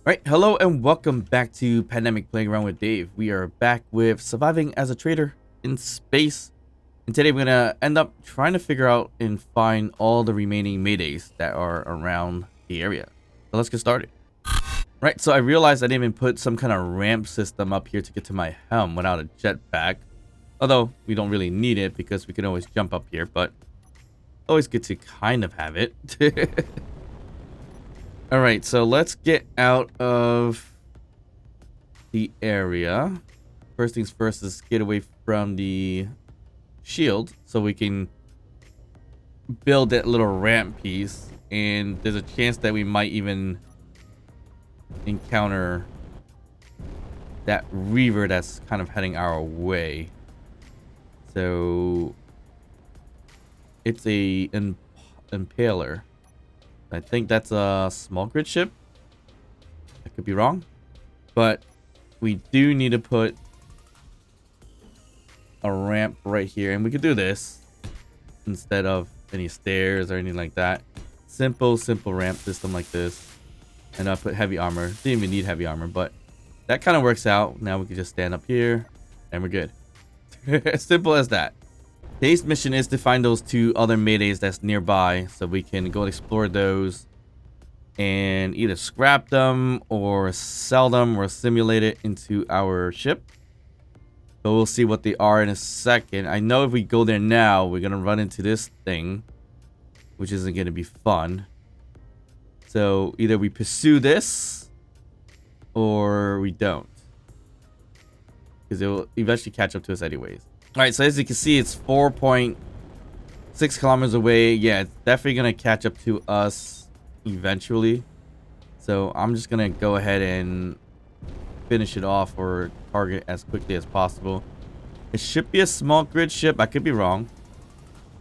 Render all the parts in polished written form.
Alright, hello and welcome back to Pandemic Playing Around with Dave. We are back with surviving as a trader in space. And today we're gonna end up trying to figure out and find all the remaining maydays that are around the area. So let's get started. Right, so I realized I didn't even put some kind of ramp system up here to get to my helm without a jetpack. Although we don't really need it because we can always jump up here, but always good to kind of have it. Alright, so let's get out of the area. First things first is get away from the shield so we can build that little ramp piece. And there's a chance that we might even encounter that reaver that's kind of heading our way. So it's a impaler. I think that's a small grid ship. I could be wrong, but we do need to put a ramp right here, and we could do this instead of any stairs or anything like that. Simple ramp system like this. And I put heavy armor. Didn't even need heavy armor, but that kind of works out. Now we can just stand up here and we're good. Simple as that. Today's mission is to find those two other maydays that's nearby so we can go explore those and either scrap them or sell them or assimilate it into our ship. So we'll see what they are in a second. I know if we go there now, we're going to run into this thing, which isn't going to be fun. So either we pursue this or we don't, because it will eventually catch up to us anyways. All right, so as you can see, it's 4.6 kilometers away. Yeah, it's definitely going to catch up to us eventually. So I'm just going to go ahead and finish it off or target as quickly as possible. It should be a small grid ship. I could be wrong,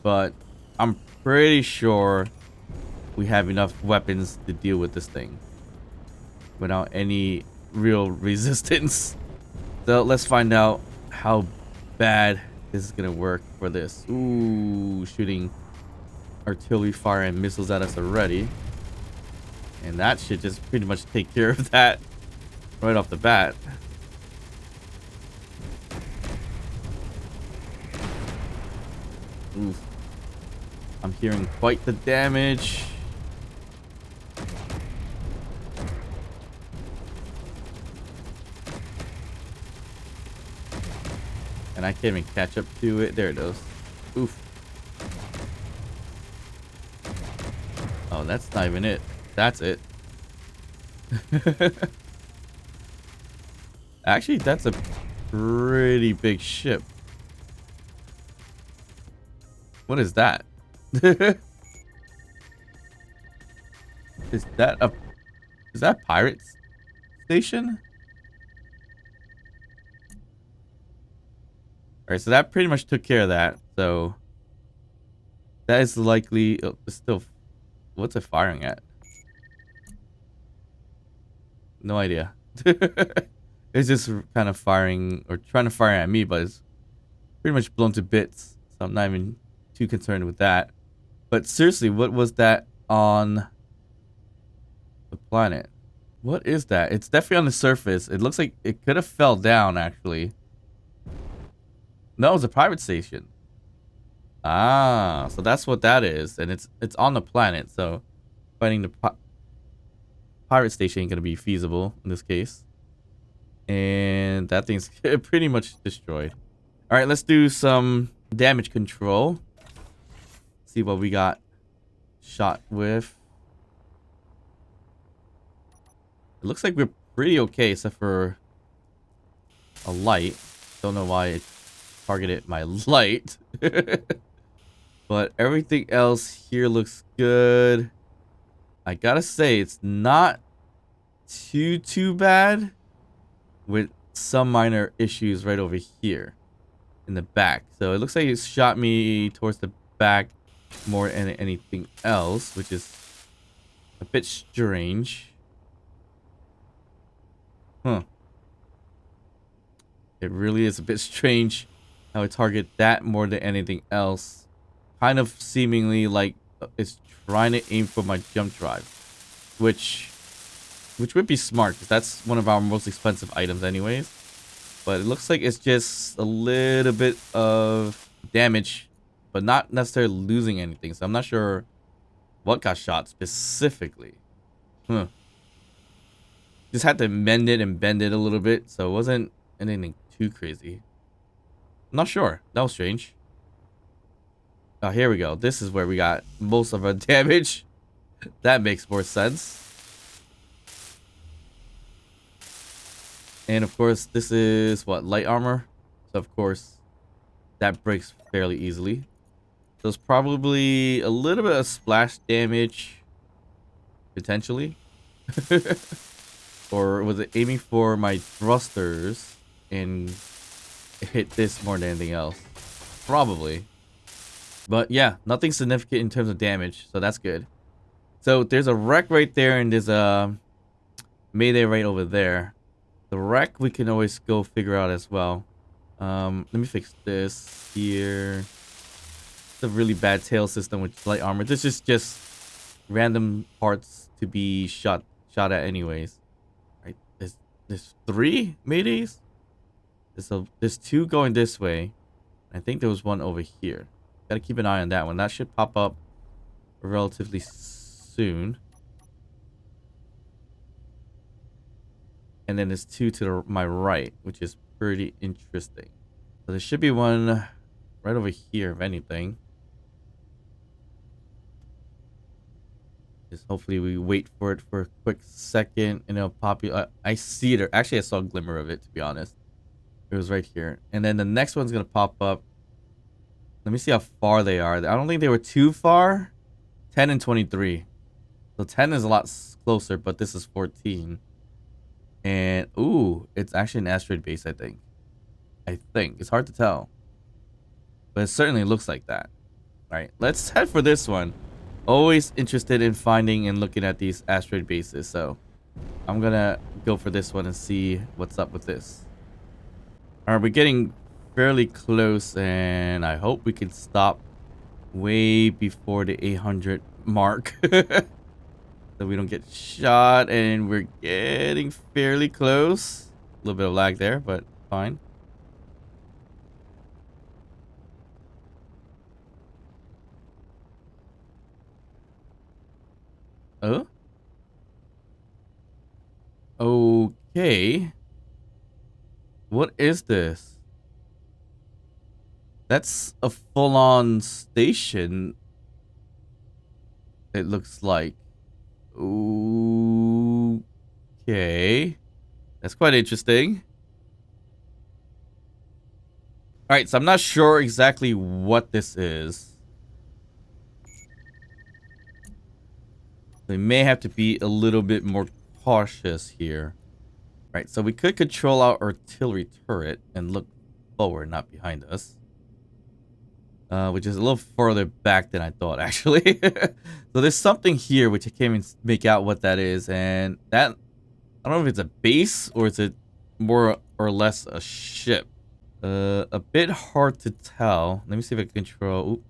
but I'm pretty sure we have enough weapons to deal with this thing without any real resistance. So let's find out how bad this is gonna work for this. Ooh, shooting artillery fire and missiles at us already, and that should just pretty much take care of that right off the bat. Oof. I'm hearing quite the damage. And I can't even catch up to it. There it goes. Oof. Oh, that's not even it. That's it. Actually, that's a pretty big ship. What is that? Is that a pirate station? Alright, so that pretty much took care of that. So that is likely. Oh, it's still. What's it firing at? No idea. It's just kind of firing or trying to fire at me, but it's pretty much blown to bits. So I'm not even too concerned with that. But seriously, what was that on the planet? What is that? It's definitely on the surface. It looks like it could have fell down, actually. No, it's a pirate station. Ah, so that's what that is. And it's on the planet, so finding the pirate station ain't gonna be feasible in this case. And that thing's pretty much destroyed. Alright, let's do some damage control. See what we got shot with. It looks like we're pretty okay, except for a light. Don't know why it targeted my light. But everything else here looks good. I gotta say, it's not too bad, with some minor issues right over here in the back. So it looks like it shot me towards the back more than anything else, which is a bit strange. Huh. It really is a bit strange how it target that more than anything else. Kind of seemingly like it's trying to aim for my jump drive, which which would be smart because that's one of our most expensive items anyways. But it looks like it's just a little bit of damage, but not necessarily losing anything. So I'm not sure what got shot specifically. Huh. Just had to mend it and bend it a little bit, so it wasn't anything too crazy. I'm not sure. That was strange. Oh, here we go. This is where we got most of our damage. That makes more sense. And of course, this is what, light armor. So of course, that breaks fairly easily. So it's probably a little bit of splash damage, potentially. Or was it aiming for my thrusters and hit this more than anything else? Probably. But yeah, nothing significant in terms of damage, so that's good. So there's a wreck right there, and there's a mayday right over there. The wreck we can always go figure out as well. Let me fix this here. It's a really bad tail system with light armor. This is just random parts to be shot at anyways. Right? There's 3 maydays. There's 2 going this way. I think there was one over here. Gotta keep an eye on that one. That should pop up relatively soon. And then there's 2 to my right, which is pretty interesting. So there should be one right over here, if anything. Just hopefully we wait for it for a quick second and it'll pop you. I see it. Actually, I saw a glimmer of it, to be honest. It was right here. And then the next one's going to pop up. Let me see how far they are. I don't think they were too far. 10 and 23. So 10 is a lot closer, but this is 14. And, ooh, it's actually an asteroid base, I think. It's hard to tell. But it certainly looks like that. All right, let's head for this one. Always interested in finding and looking at these asteroid bases. So I'm going to go for this one and see what's up with this. All right, we're getting fairly close, and I hope we can stop way before the 800 mark. So we don't get shot, and we're getting fairly close. A little bit of lag there, but fine. Oh? Okay. What is this? That's a full-on station. It looks like. Okay. That's quite interesting. Alright, so I'm not sure exactly what this is. We may have to be a little bit more cautious here. Right, so we could control our artillery turret and look forward, not behind us. Which is a little further back than I thought, actually. So there's something here which I can't even make out what that is. And that, I don't know if it's a base or it's a more or less a ship. A bit hard to tell. Let me see if I can control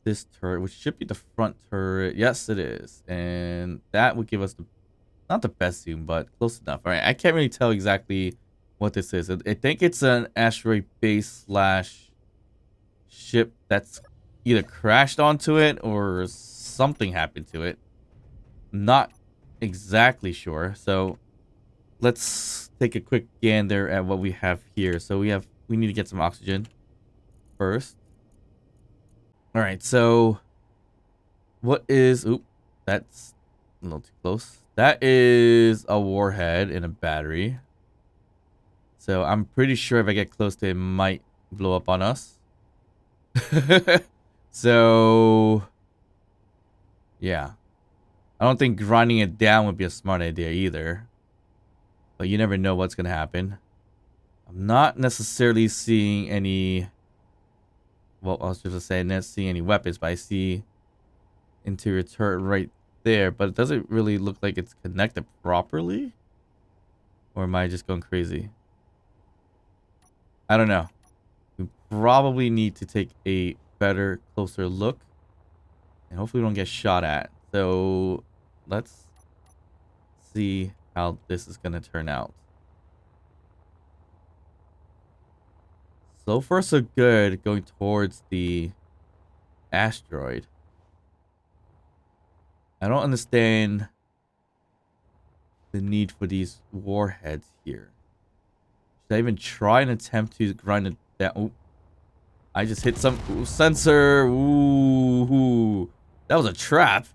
this turret, which should be the front turret. Yes, it is. And that would give us the, not the best zoom, but close enough. All right, I can't really tell exactly what this is. I think it's an asteroid base slash ship that's either crashed onto it or something happened to it. Not exactly sure. So let's take a quick gander at what we have here. So we need to get some oxygen first. All right, so what is, oop, that's a little too close. That is a warhead and a battery. So I'm pretty sure if I get close to it, it might blow up on us. So yeah, I don't think grinding it down would be a smart idea either, but you never know what's gonna happen. I'm not necessarily seeing any, well, I was just saying not seeing any weapons, but I see interior turret right there, but it doesn't really look like it's connected properly. Or am I just going crazy? I don't know. We probably need to take a better, closer look. And hopefully we don't get shot at. So let's see how this is gonna turn out. So far so good going towards the asteroid. I don't understand the need for these warheads here. Should I even try and attempt to grind it down? Ooh, I just hit some sensor. Ooh, that was a trap.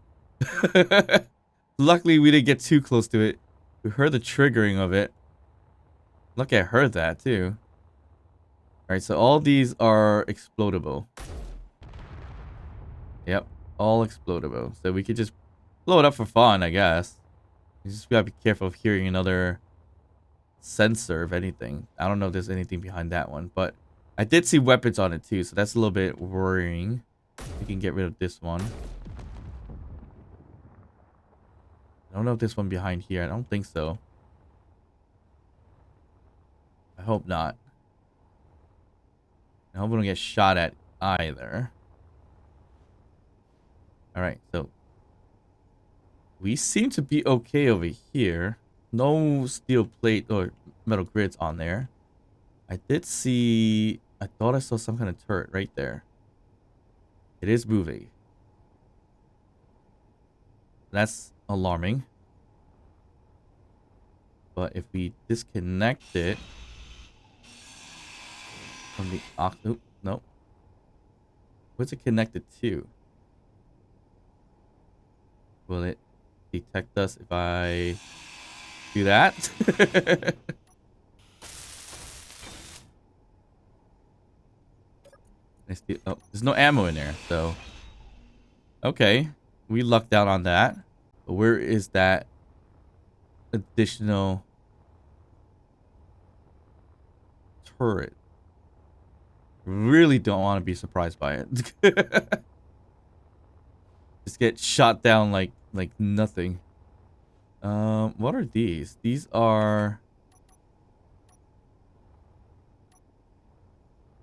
Luckily, we didn't get too close to it. We heard the triggering of it. Lucky I heard that too. Alright, so all these are explodable. Yep, all explodable. So we could just blow it up for fun, I guess. You just gotta be careful of hearing another sensor, if anything. I don't know if there's anything behind that one, but I did see weapons on it too, so that's a little bit worrying. We can get rid of this one. I don't know if this one behind here. I don't think so. I hope not. I hope we don't get shot at either. Alright, so we seem to be okay over here. No steel plate or metal grids on there. I did see... I thought I saw some kind of turret right there. It is moving. That's alarming. But if we disconnect it from the... Oop, no. What's it connected to? Will it detect us if I do that? Oh, there's no ammo in there, so... Okay. We lucked out on that. But where is that additional turret? Really don't want to be surprised by it. Just get shot down like nothing. What are these? These are...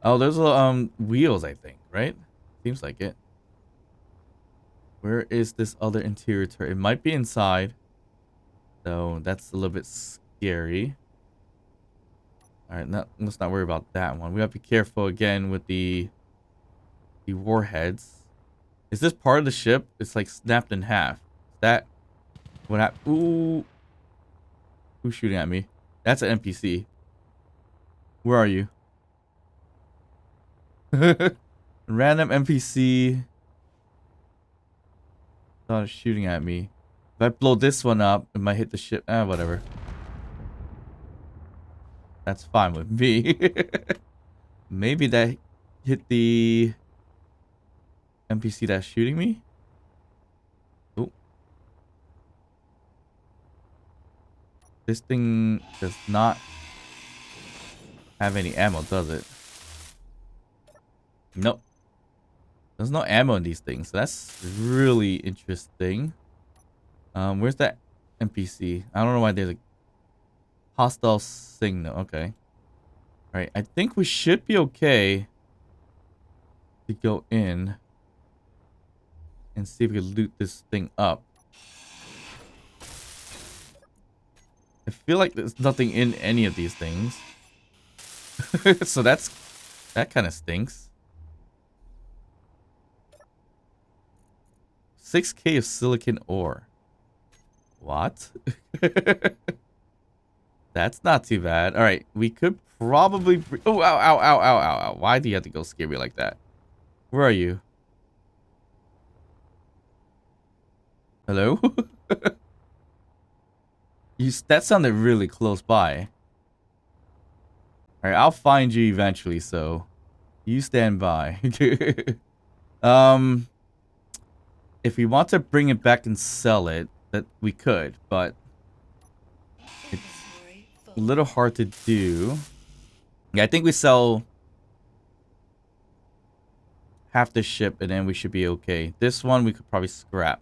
Oh, those are wheels, I think, right? Seems like it. Where is this other interior turret? It might be inside. So that's a little bit scary. Alright, let's not worry about that one. We have to be careful again with the warheads. Is this part of the ship? It's like snapped in half. Is that what happened? Ooh. Who's shooting at me? That's an NPC. Where are you? Random NPC. Thought it's shooting at me. If I blow this one up, it might hit the ship. Whatever. That's fine with me. Maybe that hit the NPC that's shooting me? Oh. This thing does not have any ammo, does it? Nope. There's no ammo in these things. So that's really interesting. Where's that NPC? I don't know why there's a hostile signal. Okay. Alright, I think we should be okay to go in and see if we can loot this thing up. I feel like there's nothing in any of these things. So that kind of stinks. 6K of silicon ore. What? That's not too bad. All right, we could probably... Oh, ow, ow, ow, ow, ow, ow. Why do you have to go scare me like that? Where are you? Hello? That sounded really close by. All right, I'll find you eventually, so you stand by. If we want to bring it back and sell it, that we could, but it's a little hard to do. Yeah, I think we sell half the ship and then we should be okay. This one we could probably scrap.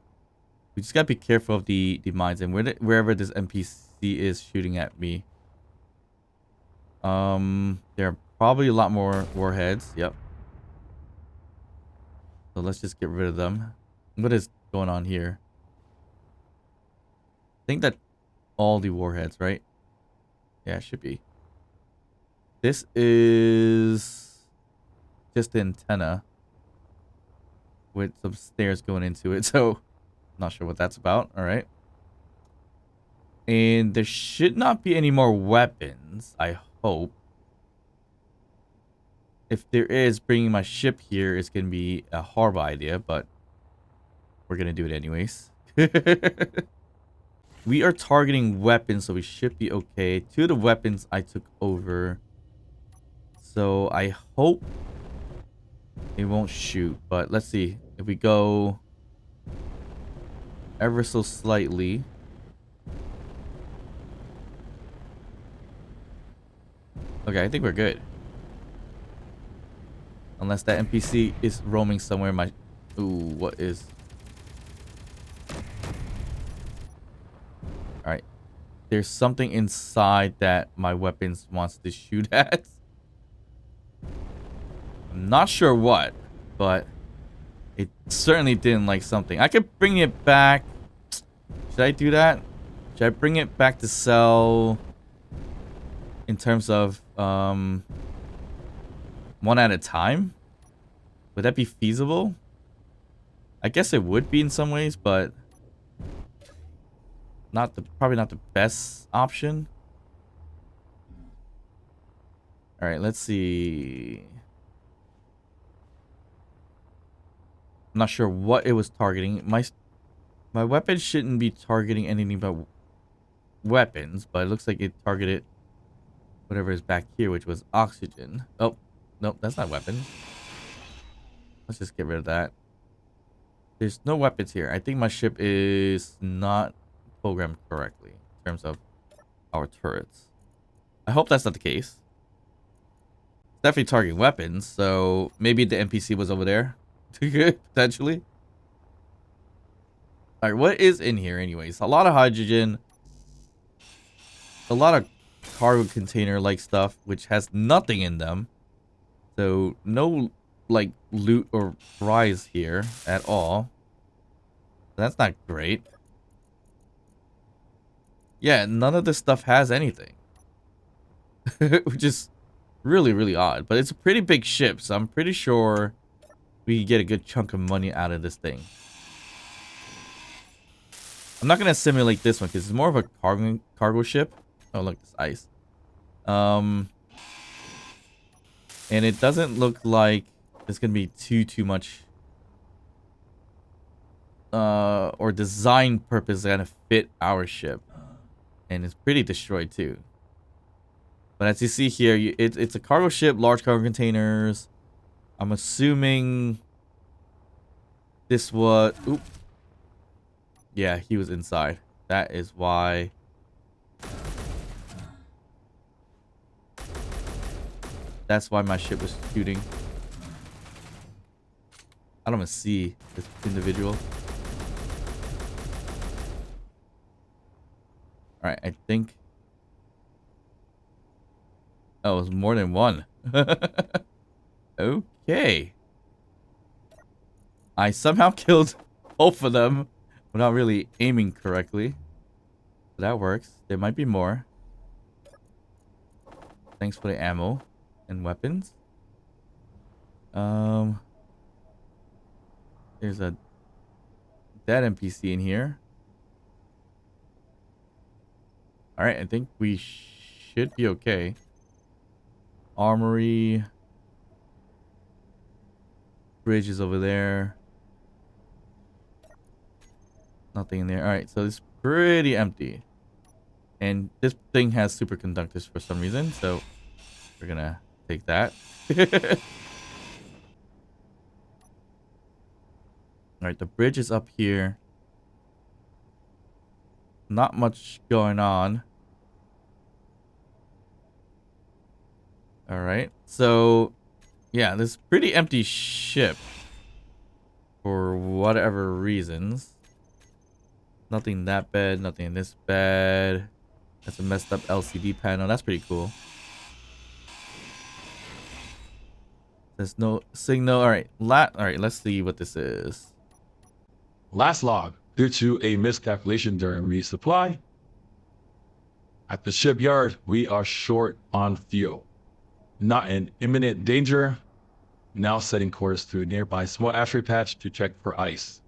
We just gotta be careful of the mines and wherever this NPC is shooting at me. There are probably a lot more warheads. Yep. So let's just get rid of them. What is going on here? I think that all the warheads, right? Yeah, it should be. This is just the antenna with some stairs going into it. So, not sure what that's about. All right. And there should not be any more weapons, I hope. If there is, bringing my ship here is going to be a horrible idea, but we're going to do it anyways. We are targeting weapons, so we should be okay. Two of the weapons I took over. So I hope it won't shoot, but let's see. If we go ever so slightly. Okay, I think we're good. Unless that NPC is roaming somewhere. Ooh, what is... Alright. There's something inside that my weapons wants to shoot at. I'm not sure what, but it certainly didn't like something. I could bring it back. Should I do that? Should I bring it back to sell in terms of one at a time? Would that be feasible? I guess it would be in some ways, but probably not the best option. All right, let's see. I'm not sure what it was targeting. My weapon shouldn't be targeting anything but weapons, but it looks like it targeted whatever is back here, which was oxygen. Oh, nope, that's not weapons. Let's just get rid of that. There's no weapons here. I think my ship is not programmed correctly in terms of our turrets. I hope that's not the case. It's definitely targeting weapons, so maybe the NPC was over there. Potentially. Alright, what is in here anyways? A lot of hydrogen. A lot of cargo container like stuff, which has nothing in them. So no like loot or prize here at all. That's not great. Yeah, none of this stuff has anything. Which is really, really odd. But it's a pretty big ship, so I'm pretty sure we can get a good chunk of money out of this thing. I'm not going to simulate this one because it's more of a cargo ship. Oh, look, this ice. And it doesn't look like it's going to be too much or design purpose going to fit our ship. And it's pretty destroyed too. But as you see here, it's a cargo ship, large cargo containers. I'm assuming this was... Oop. Yeah, he was inside. That is why... That's why my ship was shooting. I don't even see this individual. Alright, I think... Oh, it was more than one. Okay. I somehow killed both of them without really aiming correctly. That works. There might be more. Thanks for the ammo and weapons. There's a dead NPC in here. Alright, I think we should be okay. Armory. Bridge is over there. Nothing in there. Alright, so it's pretty empty. And this thing has superconductors for some reason, so we're gonna take that. Alright, the bridge is up here. Not much going on. Alright, so yeah, this pretty empty ship for whatever reasons. Nothing that bad, nothing this bad. That's a messed up LCD panel. That's pretty cool. There's no signal. Alright, let's see what this is. Last log. Due to a miscalculation during resupply, At the shipyard, we are short on fuel. Not in imminent danger. Now setting course through nearby small asteroid patch to check for ice.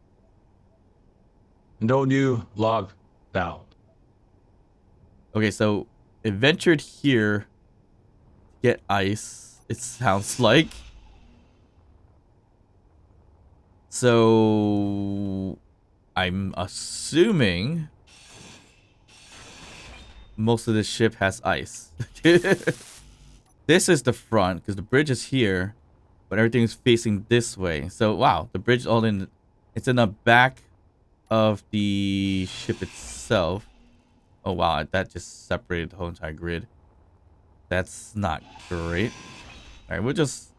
No new log found. Okay, so it ventured here to get ice, it sounds like. So I'm assuming most of the ship has ice. This is the front because the bridge is here, but everything's facing this way. So wow, the bridge all in. It's in the back of the ship itself. Oh wow, that just separated the whole entire grid. That's not great. All right, we'll just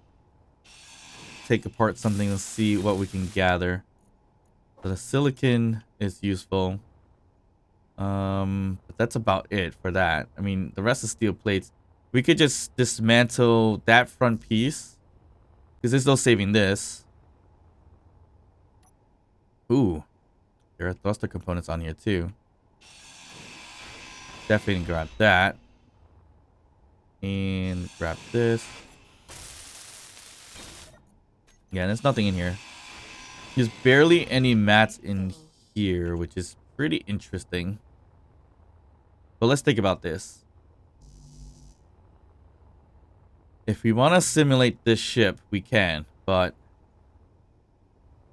take apart something and see what we can gather. So the silicon is useful. But that's about it for that. I mean, the rest is steel plates. We could just dismantle that front piece because there's no saving this. Ooh, there are thruster components on here too. Definitely grab that. And grab this. Yeah, there's nothing in here. There's barely any mats in here, which is pretty interesting. But let's think about this. If we want to simulate this ship, we can, but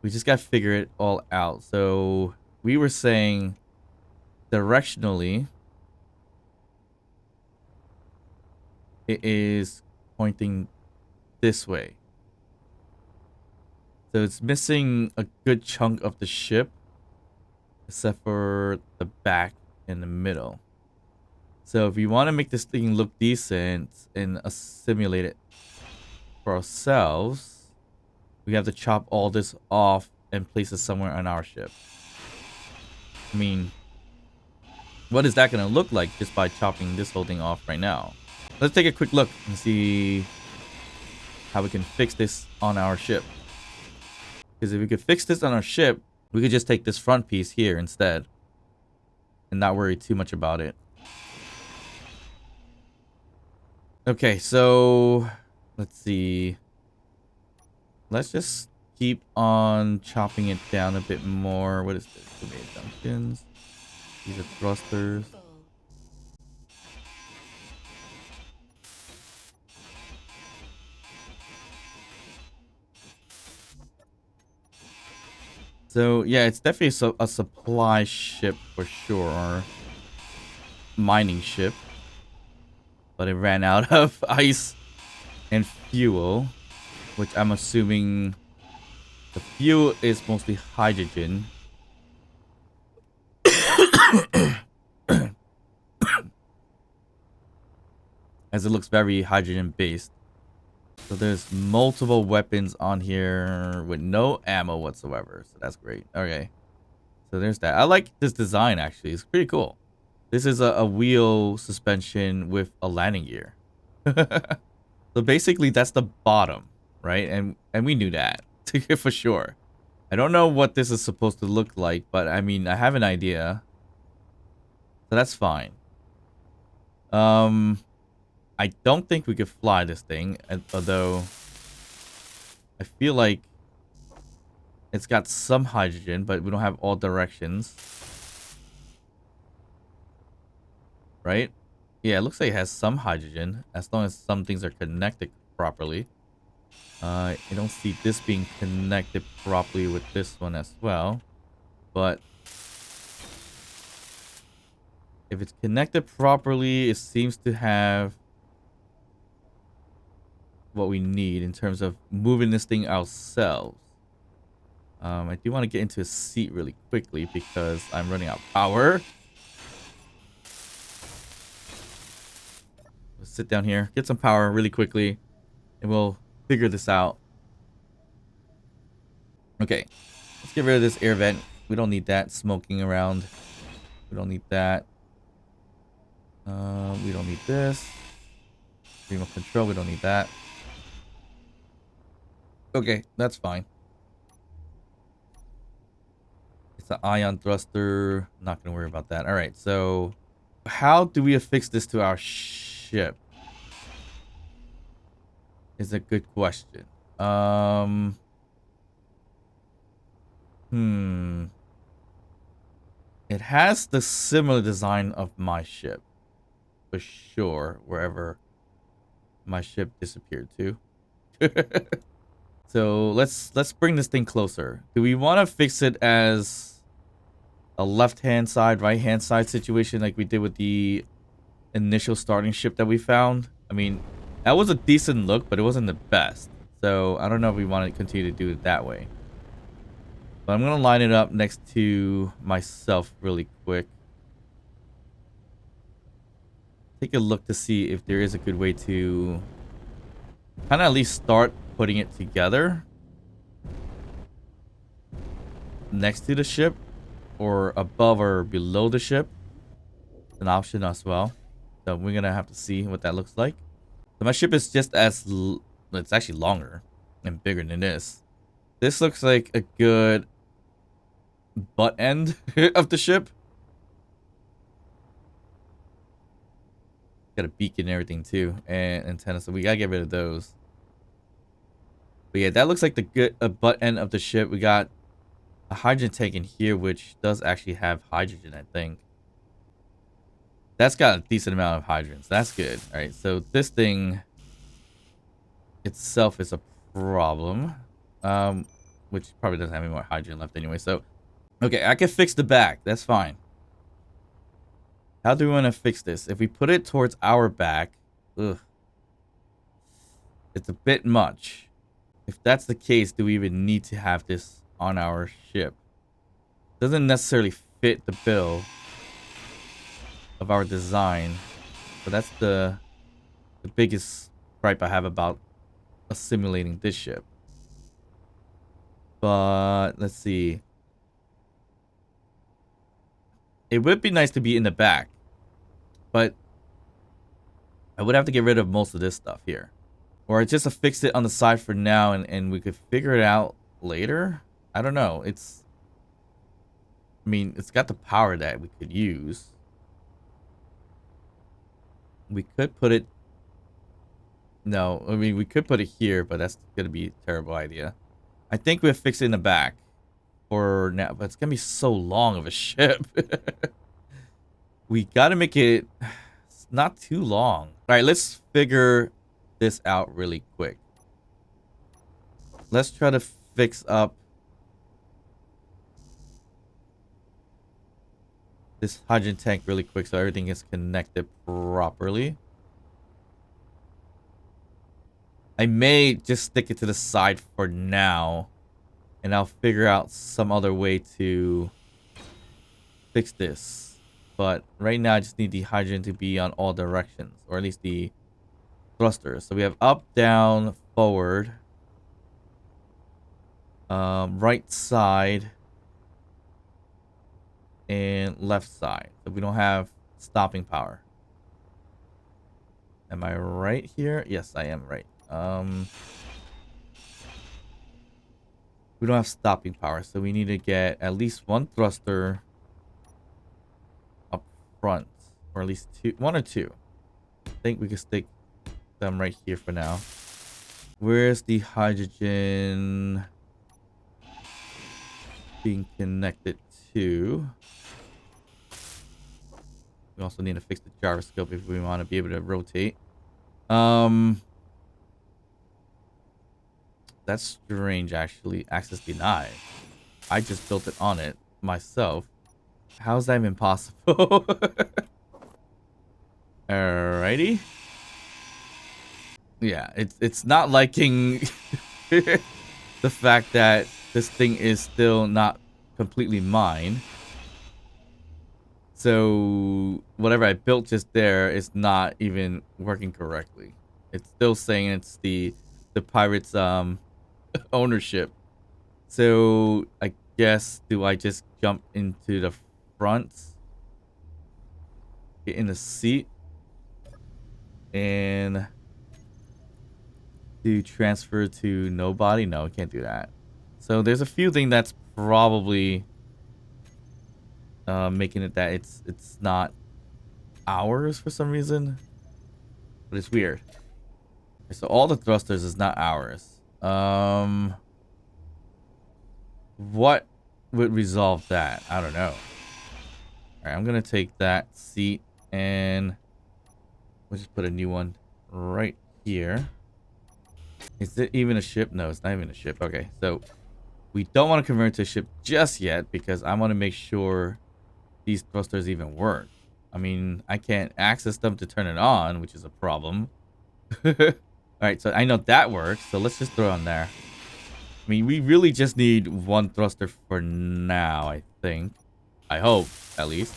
we just got to figure it all out. So we were saying directionally, it is pointing this way. So it's missing a good chunk of the ship, except for the back and the middle. So if we want to make this thing look decent and assimilate it for ourselves, we have to chop all this off and place it somewhere on our ship. I mean, what is that going to look like just by chopping this whole thing off right now? Let's take a quick look and see how we can fix this on our ship. Because if we could fix this on our ship, we could just take this front piece here instead and not worry too much about it. Okay, so let's see. Let's just keep on chopping it down a bit more. What is this? Conveyor junctions. These are thrusters. So yeah, it's definitely a supply ship for sure, or mining ship. But it ran out of ice and fuel, which I'm assuming the fuel is mostly hydrogen. As it looks very hydrogen based. So there's multiple weapons on here with no ammo whatsoever. So that's great. Okay. So there's that. I like this design actually. It's pretty cool. This is a wheel suspension with a landing gear. So basically that's the bottom, right? And we knew that for sure. I don't know what this is supposed to look like, but I mean, I have an idea. So that's fine. I don't think we could fly this thing, although I feel like it's got some hydrogen, but we don't have all directions. Right? Yeah, it looks like it has some hydrogen, as long as some things are connected properly. I don't see this being connected properly with this one as well. But if it's connected properly, it seems to have what we need in terms of moving this thing ourselves. I do want to get into a seat really quickly because I'm running out of power. Let's sit down here, get some power really quickly, and we'll figure this out. Okay, let's get rid of this air vent. We don't need that smoking around. We don't need that. We don't need this. Remote control, we don't need that. Okay, that's fine. It's an ion thruster. Not gonna worry about that. All right, so How do we affix this to our ship? Is a good question. Hmm. It has the similar design of my ship, for sure. Wherever my ship disappeared to. So let's bring this thing closer. Do we want to fix it as a left-hand side, right-hand side situation like we did with the initial starting ship that we found? I mean, that was a decent look, but it wasn't the best. So I don't know if we want to continue to do it that way. But I'm going to line it up next to myself really quick. Take a look to see if there is a good way to kind of at least start putting it together next to the ship or above or below the ship. It's an option as well. So we're going to have to see what that looks like. So my ship is just as... it's actually longer and bigger than this. This looks like a good butt end of the ship. Got a beacon and everything too, and antenna, so we gotta get rid of those. But yeah, that looks like the good butt end of the ship. We got a hydrogen tank in here, which does actually have hydrogen, I think. That's got a decent amount of hydrogen, so that's good. All right, so this thing itself is a problem, which probably doesn't have any more hydrogen left anyway. So, okay, I can fix the back. That's fine. How do we want to fix this? If we put it towards our back, ugh, it's a bit much. If that's the case, do we even need to have this on our ship? Doesn't necessarily fit the bill of our design. So that's the biggest gripe I have about assimilating this ship. But let's see. It would be nice to be in the back, but I would have to get rid of most of this stuff here. Or just affix it on the side for now, and we could figure it out later. I don't know. I mean, it's got the power that we could use. We could put it... No, I mean, we could put it here, but that's going to be a terrible idea. I think we'll fix it in the back for now, but it's going to be so long of a ship. We got to make it not too long. All right, let's figure this out really quick. Let's try to fix up this hydrogen tank really quick so everything is connected properly. I may just stick it to the side for now, and I'll figure out some other way to fix this. But right now I just need the hydrogen to be on all directions, or at least the thrusters. So we have up, down, forward, right side, and left side. So we don't have stopping power. Am I right here? Yes, I am right. We don't have stopping power, so we need to get at least one thruster up front, or at least one or two. I think we can stick them right here for now. Where's the hydrogen being connected to? We also need to fix the gyroscope if we want to be able to rotate. That's strange, actually. Access denied. I just built it on it myself. How's that even possible? Alrighty. Yeah, it's not liking the fact that this thing is still not completely mine. So whatever I built just there is not even working correctly. It's still saying it's the pirate's ownership. So I guess, do I just jump into the front, get in the seat, and do transfer to nobody? No, I can't do that. So there's a few things that's probably making it that it's not ours for some reason, but it's weird. So all the thrusters is not ours. What would resolve that? I don't know. All right, I'm gonna take that seat and we'll just put a new one right here. Is it even a ship? No, it's not even a ship. Okay, so we don't want to convert to a ship just yet because I want to make sure these thrusters even work. I mean, I can't access them to turn it on, which is a problem. All right, so I know that works. So let's just throw it on there. I mean, we really just need one thruster for now, I think. I hope, at least.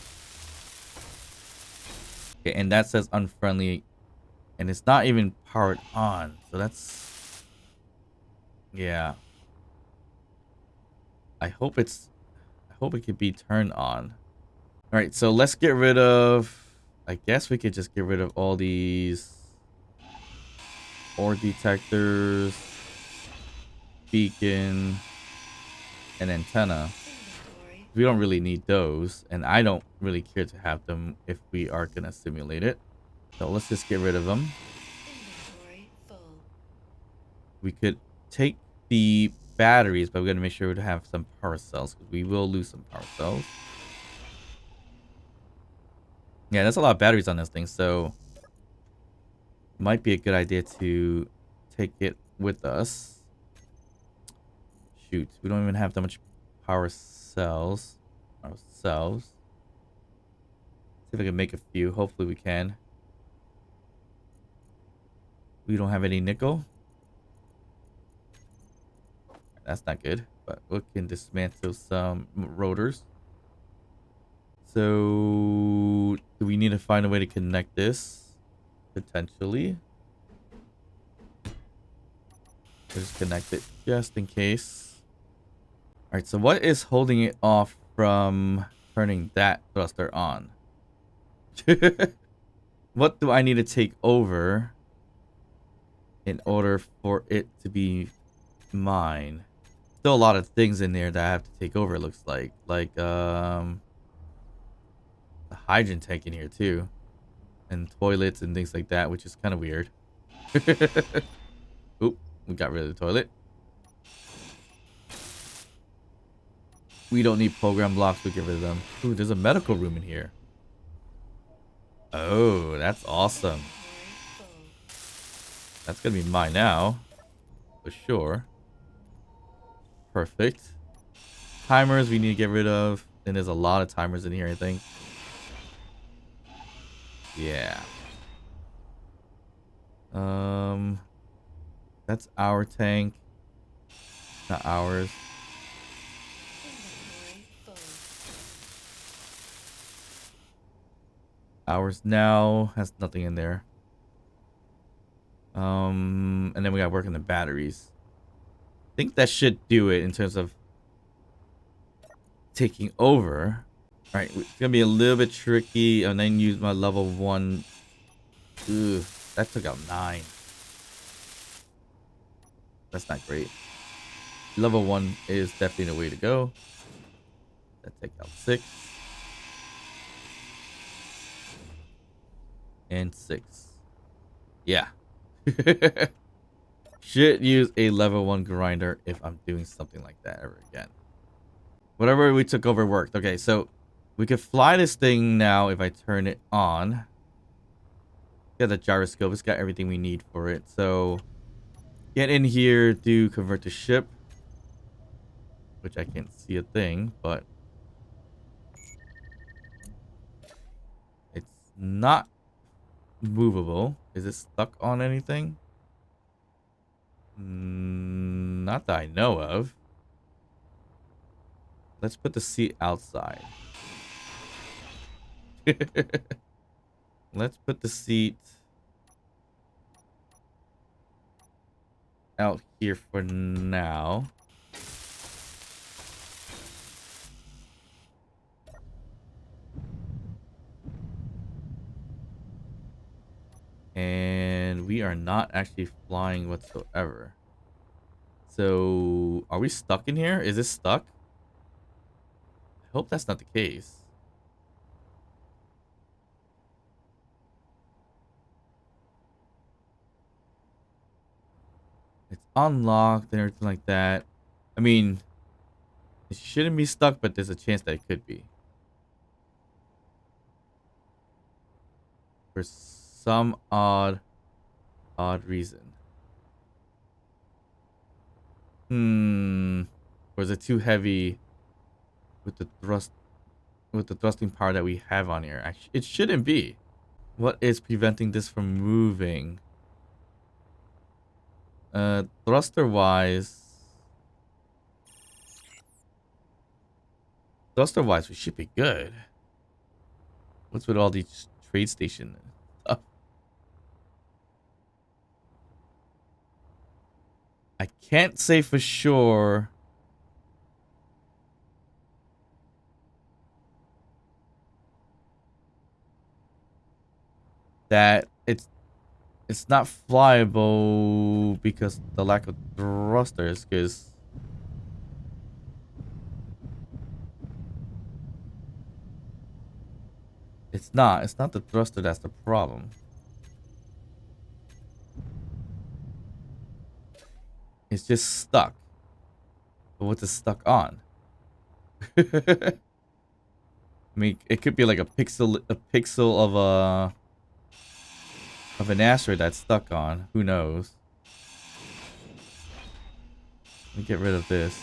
Okay, and that says unfriendly. And it's not even powered on. So that's... Yeah. I hope it's... I hope it could be turned on. Alright, so let's get rid of... I guess we could just get rid of all these... ore detectors... beacon... and antenna. We don't really need those, and I don't really care to have them if we are gonna simulate it. So let's just get rid of them. We could take the batteries, but we're gonna make sure to have some power cells because we will lose some power cells. Yeah, there's a lot of batteries on this thing, so it might be a good idea to take it with us. Shoot, we don't even have that much power cells ourselves. See if I can make a few. Hopefully we can. We don't have any nickel. That's not good, but we can dismantle some rotors. So, do we need to find a way to connect this? Potentially. We'll just connect it just in case. Alright, so what is holding it off from turning that thruster on? What do I need to take over in order for it to be mine? Still a lot of things in there that I have to take over, it looks like. Like, the hydrogen tank in here, too. And toilets and things like that, which is kind of weird. Oop, we got rid of the toilet. We don't need program blocks, we get rid of them. Ooh, there's a medical room in here. Oh, that's awesome. That's gonna be mine now. For sure. Perfect. Timers we need to get rid of. And there's a lot of timers in here, I think. Yeah. That's our tank. Not ours. Ours now has nothing in there. And then we gotta work on the batteries. I think that should do it in terms of taking over. All right, it's gonna be a little bit tricky, and then use my level 1. Ugh, that took out 9. That's not great. Level 1 is definitely the way to go. That take out 6 and 6. Yeah. Should use a level 1 grinder if I'm doing something like that ever again. Whatever we took over worked. Okay, so we could fly this thing now if I turn it on. Got the gyroscope. It's got everything we need for it. So get in here, do convert to ship. Which I can't see a thing, but it's not movable. Is it stuck on anything? Not that I know of. Let's put the seat outside. Let's put the seat out here for now. And we are not actually flying whatsoever. So, are we stuck in here? Is this stuck? I hope that's not the case. it's unlocked and everything like that. I mean, it shouldn't be stuck, but there's a chance that it could be. For some odd reason. Or is it too heavy with the thrusting power that we have on here? Actually, it shouldn't be. What is preventing this from moving? Thruster wise, we should be good. What's with all these trade station stuff? I can't say for sure. That it's not flyable because the lack of thrusters, because it's not the thruster that's the problem. It's just stuck. But what's it stuck on? I mean, it could be like a pixel of an asteroid that's stuck on. Who knows? Let me get rid of this.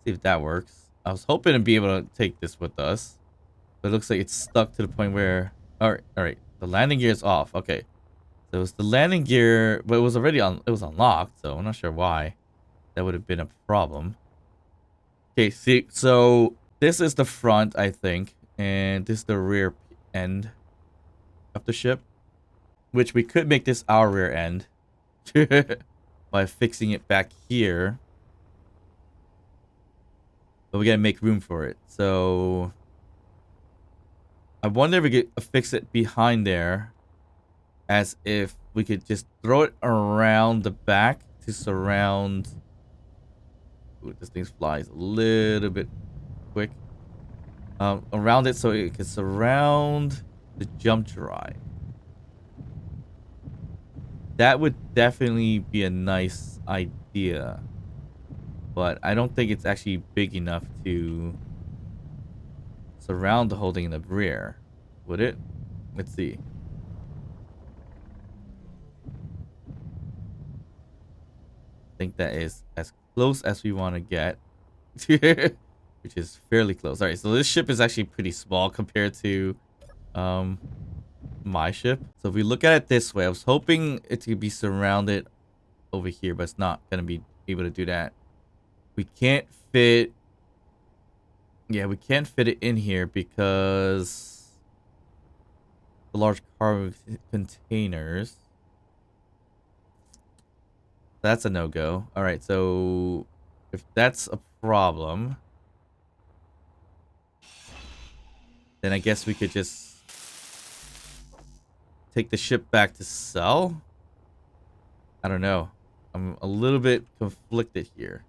See if that works. I was hoping to be able to take this with us, but it looks like it's stuck to the point where. All right. The landing gear is off. Okay, so it's the landing gear, but it was already on. It was unlocked, so I'm not sure why that would have been a problem. Okay, see, so this is the front, I think, and this is the rear end of the ship, which we could make this our rear end by fixing it back here. But we gotta make room for it. So I wonder if we could fix it behind there, as if we could just throw it around the back to surround. Ooh, this thing flies a little bit quick. Around it so it can surround the jump drive. That would definitely be a nice idea. But I don't think it's actually big enough to surround the whole thing in the rear. Would it? Let's see. I think that is as close as we want to get. Which is fairly close. Alright, so this ship is actually pretty small compared to my ship. So if we look at it this way, I was hoping it to be surrounded over here, but it's not going to be able to do that. We can't fit... Yeah, we can't fit it in here because the large cargo containers. That's a no-go. Alright, so if that's a problem, then I guess we could just take the ship back to sell. I don't know. I'm a little bit conflicted here.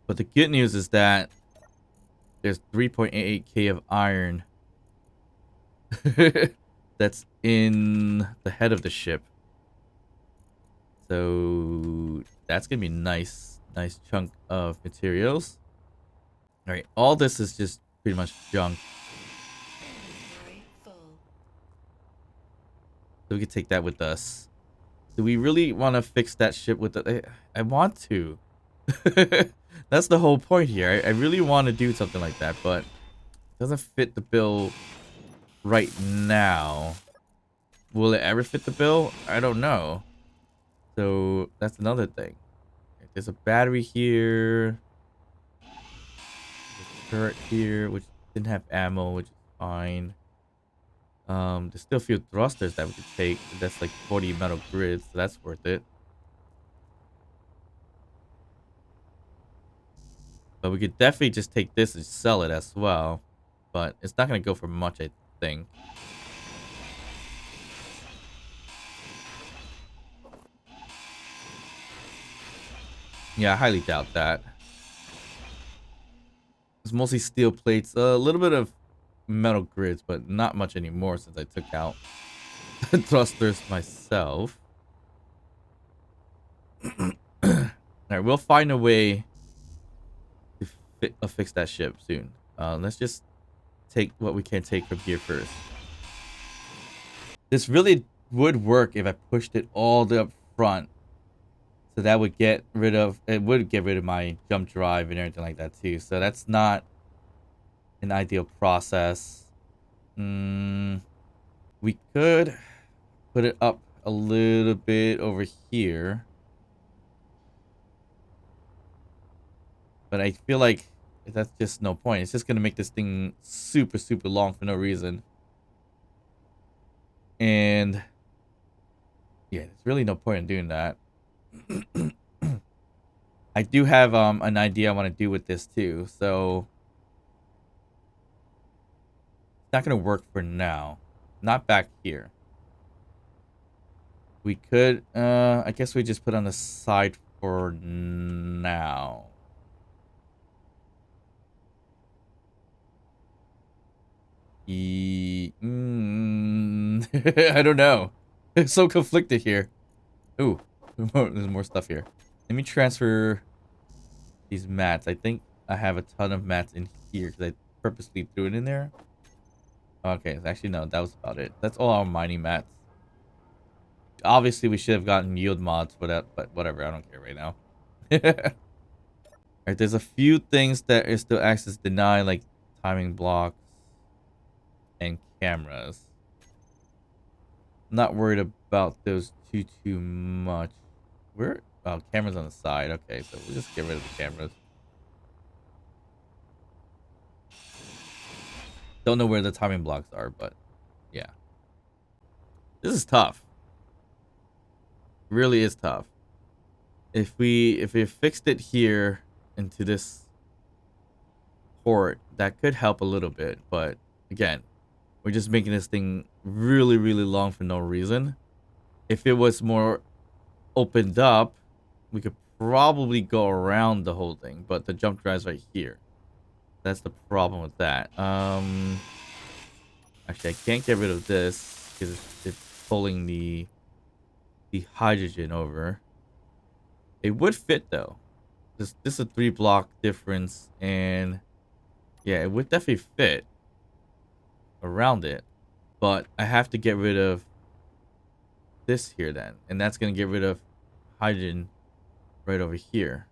But the good news is that there's 3.88k of iron that's in the head of the ship. So that's gonna be a nice chunk of materials. All right, all this is just pretty much junk. So we could take that with us. Do we really want to fix that ship with the... I want to. That's the whole point here. I really want to do something like that, but it doesn't fit the bill right now. Will it ever fit the bill? I don't know. So that's another thing. There's a battery here. There's a turret here, which didn't have ammo, which is fine. There's still a few thrusters that we could take. That's like 40 metal grids, so that's worth it. But we could definitely just take this and sell it as well. But it's not going to go for much, I think. Yeah, I highly doubt that. It's mostly steel plates. A little bit of metal grids, but not much anymore since I took out thrusters myself. Alright, we'll find a way to fix that ship soon. Let's just take what we can take from here first. This really would work if I pushed it all the way up front. So that would get rid of, it would get rid of my jump drive and everything like that too. So that's not an ideal process. We could put it up a little bit over here. But I feel like that's just no point. It's just going to make this thing super, super long for no reason. And yeah, there's really no point in doing that. I do have an idea I want to do with this too. So it's not going to work for now. Not back here. We could, I guess we just put on the side for now. I don't know. It's so conflicted here. Ooh, there's more stuff here. Let me transfer these mats. I think I have a ton of mats in here because I purposely threw it in there. Okay, actually no, that was about it. That's all our mining mats. Obviously, we should have gotten yield mods for that, but whatever. I don't care right now. Alright, there's a few things that are still access denied, like timing blocks and cameras. Not worried about those too much. Where? Oh, cameras on the side. Okay, so we'll just get rid of the cameras. Don't know where the timing blocks are, but yeah. This is tough. Really is tough. If we fixed it here into this port, that could help a little bit, but again, we're just making this thing really, really long for no reason. If it was more opened up, we could probably go around the whole thing, but the jump drive's right here. That's the problem with that. Actually, I can't get rid of this because it's pulling the hydrogen over. It would fit though. This is a 3-block difference, and yeah, it would definitely fit around it. But I have to get rid of this here then, and that's gonna get rid of hydrogen right over here,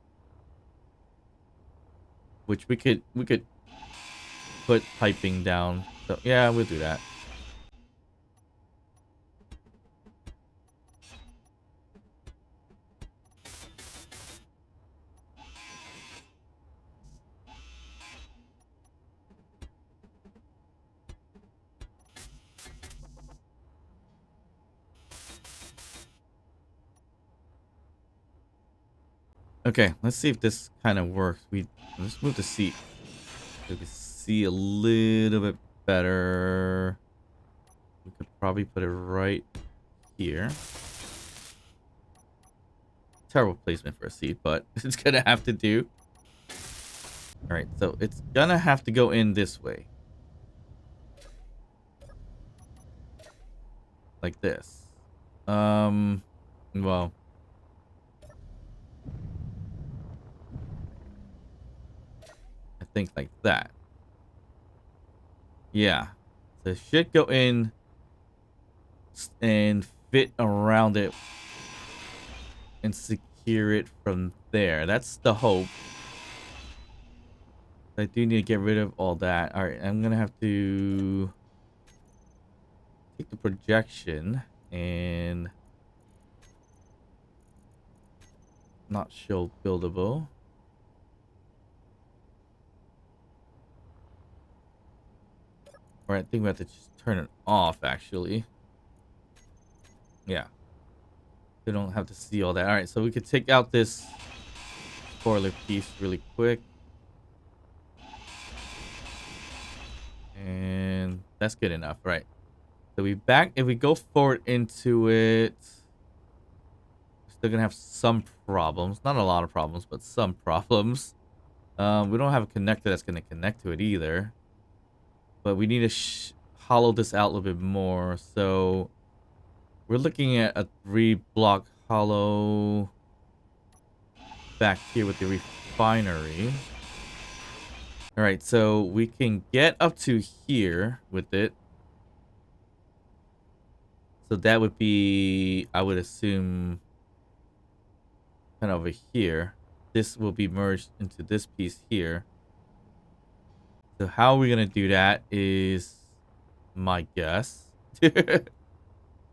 which we could put piping down. So yeah, we'll do that. Okay, let's see if this kind of works. Let's move the seat so we can see a little bit better. We could probably put it right here. Terrible placement for a seat, but it's gonna have to do. All right, so it's gonna have to go in this way, like this. Well, I think like that. Yeah, so it should go in and fit around it and secure it from there. That's the hope. I do need to get rid of all that. All right, I'm gonna have to take the projection and not show buildable. All right, I think we have to just turn it off actually. Yeah, we don't have to see all that. All right, so we could take out this spoiler piece really quick. And that's good enough, right? So if we go forward into it, we're still gonna have some problems. Not a lot of problems, but some problems. We don't have a connector that's gonna connect to it either. But we need to hollow this out a little bit more. So we're looking at a 3-block hollow back here with the refinery. All right, so we can get up to here with it. So that would be, I would assume, kind of over here. This will be merged into this piece here. So how we're going to do that is my guess.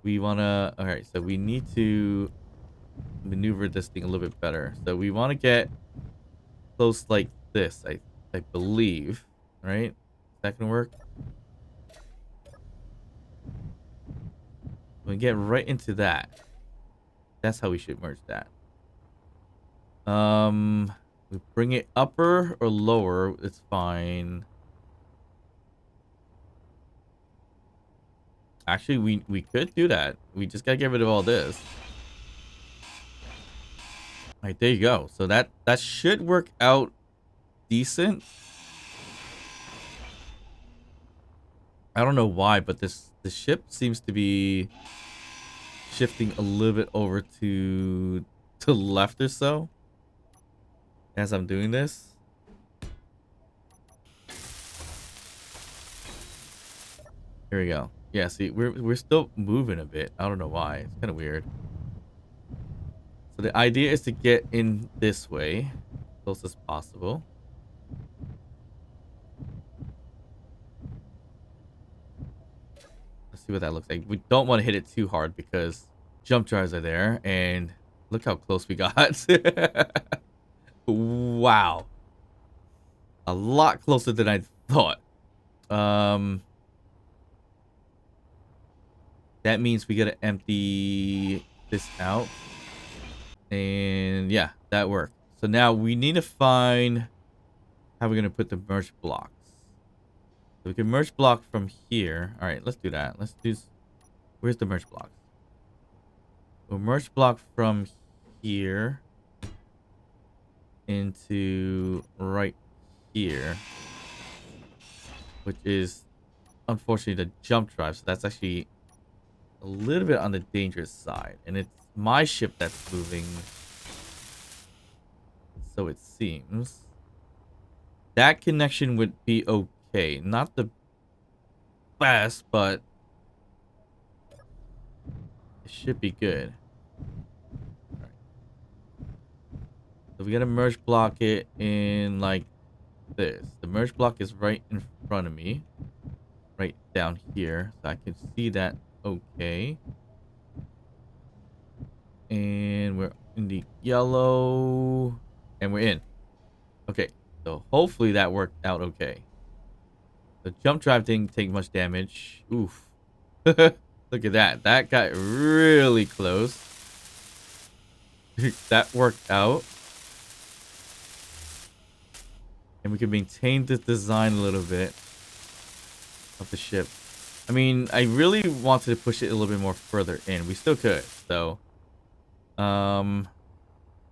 We want to... All right, so we need to maneuver this thing a little bit better. So we want to get close like this, I believe. Right? Is that going to work? We get right into that. That's how we should merge that. We bring it upper or lower. It's fine. Actually, we could do that. We just gotta get rid of all this. All right, there you go. So that should work out decent. I don't know why, but the ship seems to be shifting a little bit over to the left or so as I'm doing this. Here we go. Yeah, see, we're still moving a bit. I don't know why. It's kind of weird. So the idea is to get in this way, close as possible. Let's see what that looks like. We don't want to hit it too hard because jump drives are there, and look how close we got. Wow. A lot closer than I thought. That means we gotta empty this out. And yeah, that worked. So now we need to find how we're gonna put the merge blocks. So we can merge block from here. All right, let's do that. Let's do... Where's the merge blocks? We'll merge block from here into right here, which is unfortunately the jump drive. So that's actually a little bit on the dangerous side, and it's my ship that's moving, so it seems. That connection would be okay. Not the best, but it should be good. All right. So we gotta merge block it in like this. The merge block is right in front of me, right down here, so I can see that. Okay. And we're in the yellow, and we're in. Okay, so hopefully that worked out okay. The jump drive didn't take much damage. Oof. Look at that. That got really close. That worked out. And we can maintain this design a little bit of the ship. I mean, I really wanted to push it a little bit more further in. We still could, so.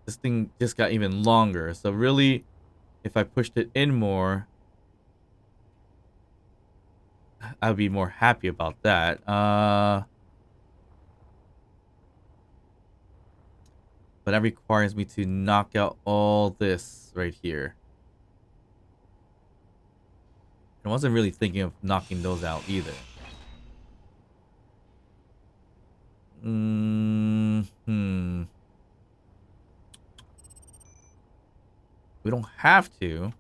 This thing just got even longer. So really, if I pushed it in more, I'd be more happy about that. But that requires me to knock out all this right here. I wasn't really thinking of knocking those out either. We don't have to.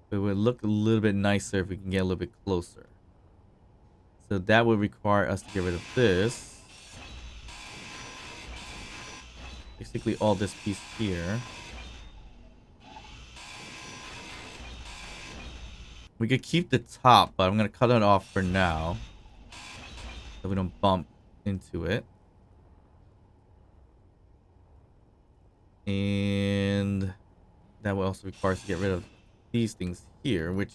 But it would look a little bit nicer if we can get a little bit closer. So that would require us to get rid of this. Basically all this piece here. We could keep the top, but I'm going to cut it off for now. So we don't bump into it. And that will also require us to get rid of these things here, which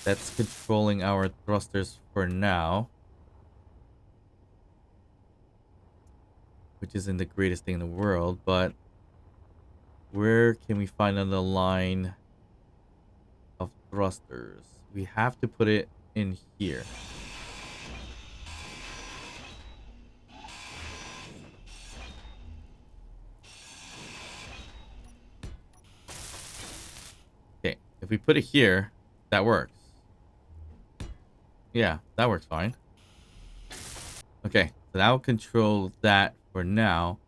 that's controlling our thrusters for now. Which isn't the greatest thing in the world, but where can we find another line of thrusters? We have to put it in here. If we put it here, that works. Yeah, that works fine. Okay, so that will control that for now.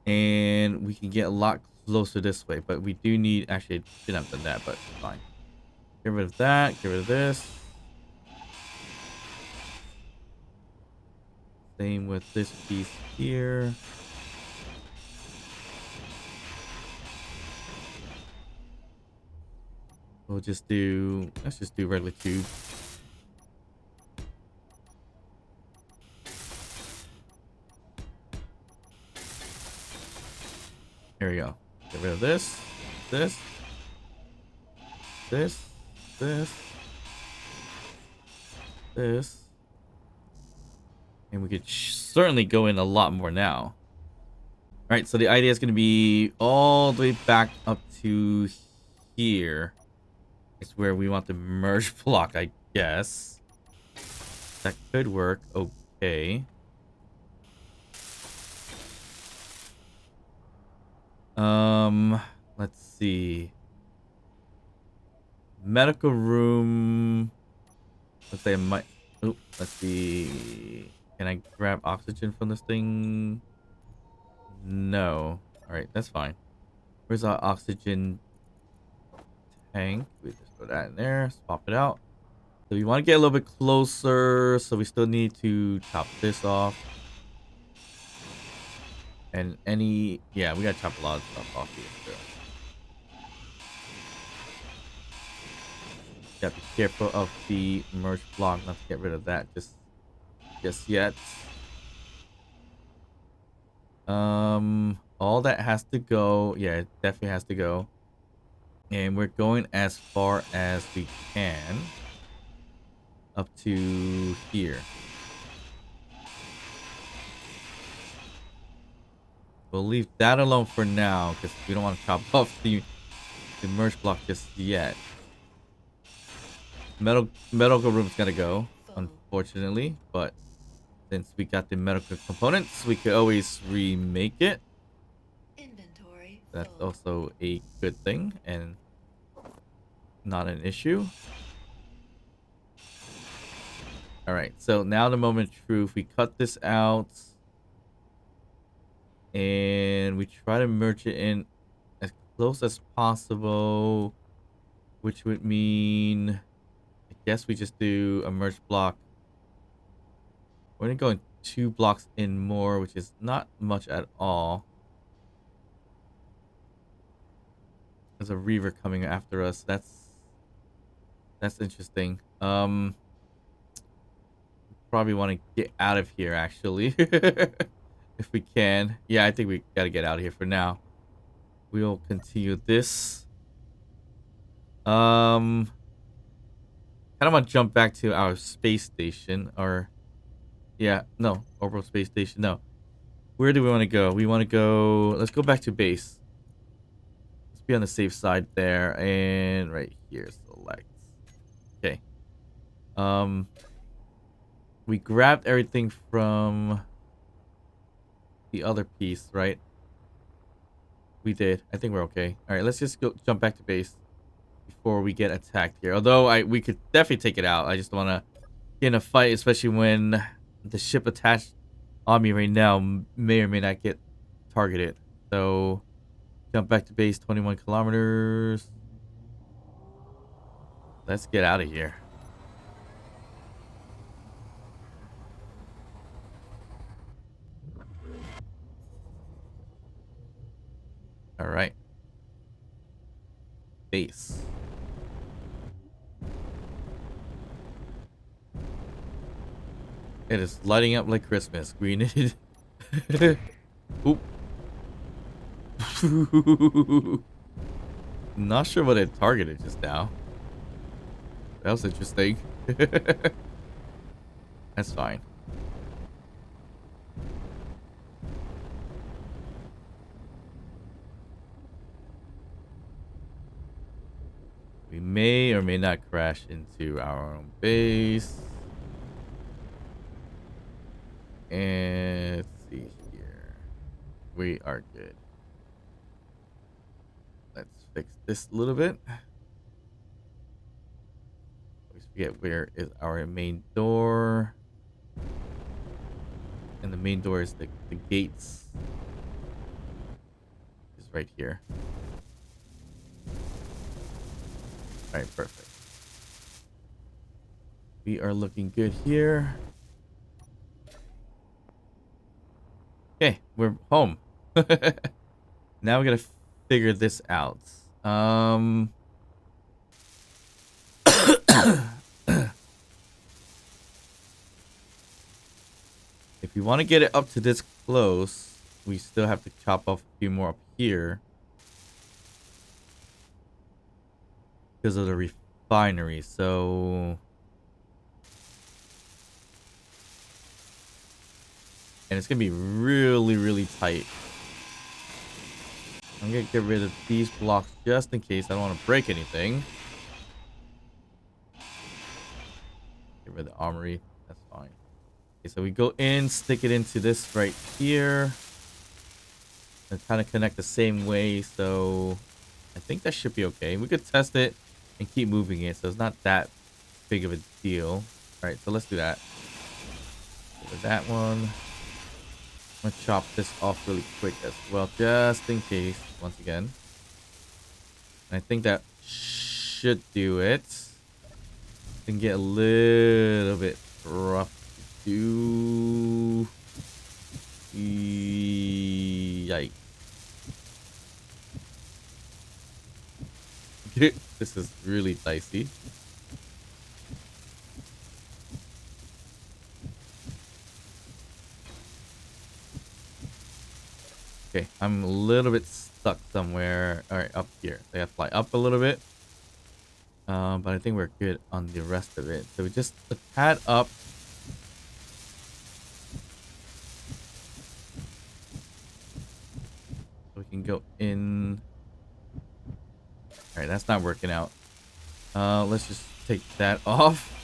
And we can get a lot closer this way, but we do need, actually, I shouldn't have done that, but fine. Get rid of that, get rid of this. Same with this piece here. We'll just do, let's just do regular tube. Here we go. Get rid of this, this, this, this, this. And we could certainly go in a lot more now. All right, so the idea is going to be all the way back up to here. It's where we want the merge block, I guess. That could work. Okay. Let's see. Medical room. Let's say I might. Oh, let's see. Can I grab oxygen from this thing? No. All right, that's fine. Where's our oxygen tank? We just put that in there. Swap it out. So we want to get a little bit closer. So we still need to chop this off. And yeah, we gotta chop a lot of stuff off here still. Gotta be careful of the merge block, not to get rid of that just yet. All that has to go. Yeah, it definitely has to go. And we're going as far as we can up to here. We'll leave that alone for now because we don't want to chop off the merge block just yet. Medical room's gotta go, unfortunately, but since we got the medical components, we could always remake it. Inventory. That's also a good thing and not an issue. All right, so now the moment of truth. We cut this out and we try to merge it in as close as possible, which would mean, I guess we just do a merge block. We're gonna go in 2 blocks in more, which is not much at all. There's a reaver coming after us. That's interesting. Probably want to get out of here actually. If we can. Yeah, I think we gotta get out of here for now. We'll continue this. Kind of want to jump back to our space station, or yeah, no, orbital space station. No, where do we want to go? We want to go. Let's go back to base. Let's be on the safe side there, and right here, select. Okay. Um, we grabbed everything from the other piece, right? We did. I think we're okay. All right, let's just go jump back to base before we get attacked here. Although we could definitely take it out. I just want to get in a fight, especially when the ship attached on me right now may or may not get targeted. So jump back to base, 21 kilometers. Let's get out of here. All right. Base. It is lighting up like Christmas. Green. Oop. Not sure what it targeted just now. That was interesting. That's fine. We may or may not crash into our own base. And let's see here. We are good. Let's fix this a little bit. forget where is our main door. And the main door is the gates. Is right here. Alright, perfect. We are looking good here. Okay, we're home. Now we gotta figure this out. If we want to get it up to this close, we still have to chop off a few more up here because of the refinery. So, and it's gonna be really, really tight. I'm gonna get rid of these blocks just in case. I don't want to break anything. Get rid of the armory. That's fine. Okay, so we go in, stick it into this right here, and kind of connect the same way. So I think that should be okay. We could test it and keep moving it, so it's not that big of a deal. All right, so let's do that. Get rid of that one. I'm gonna chop this off really quick as well, just in case. Once again, and I think that should do it. Can get a little bit rough to do. Yikes. This is really dicey. Okay, I'm a little bit stuck somewhere. All right, up here. I gotta fly up a little bit. But I think we're good on the rest of it. So we just a tad up. So we can go in. All right, that's not working out. Let's just take that off.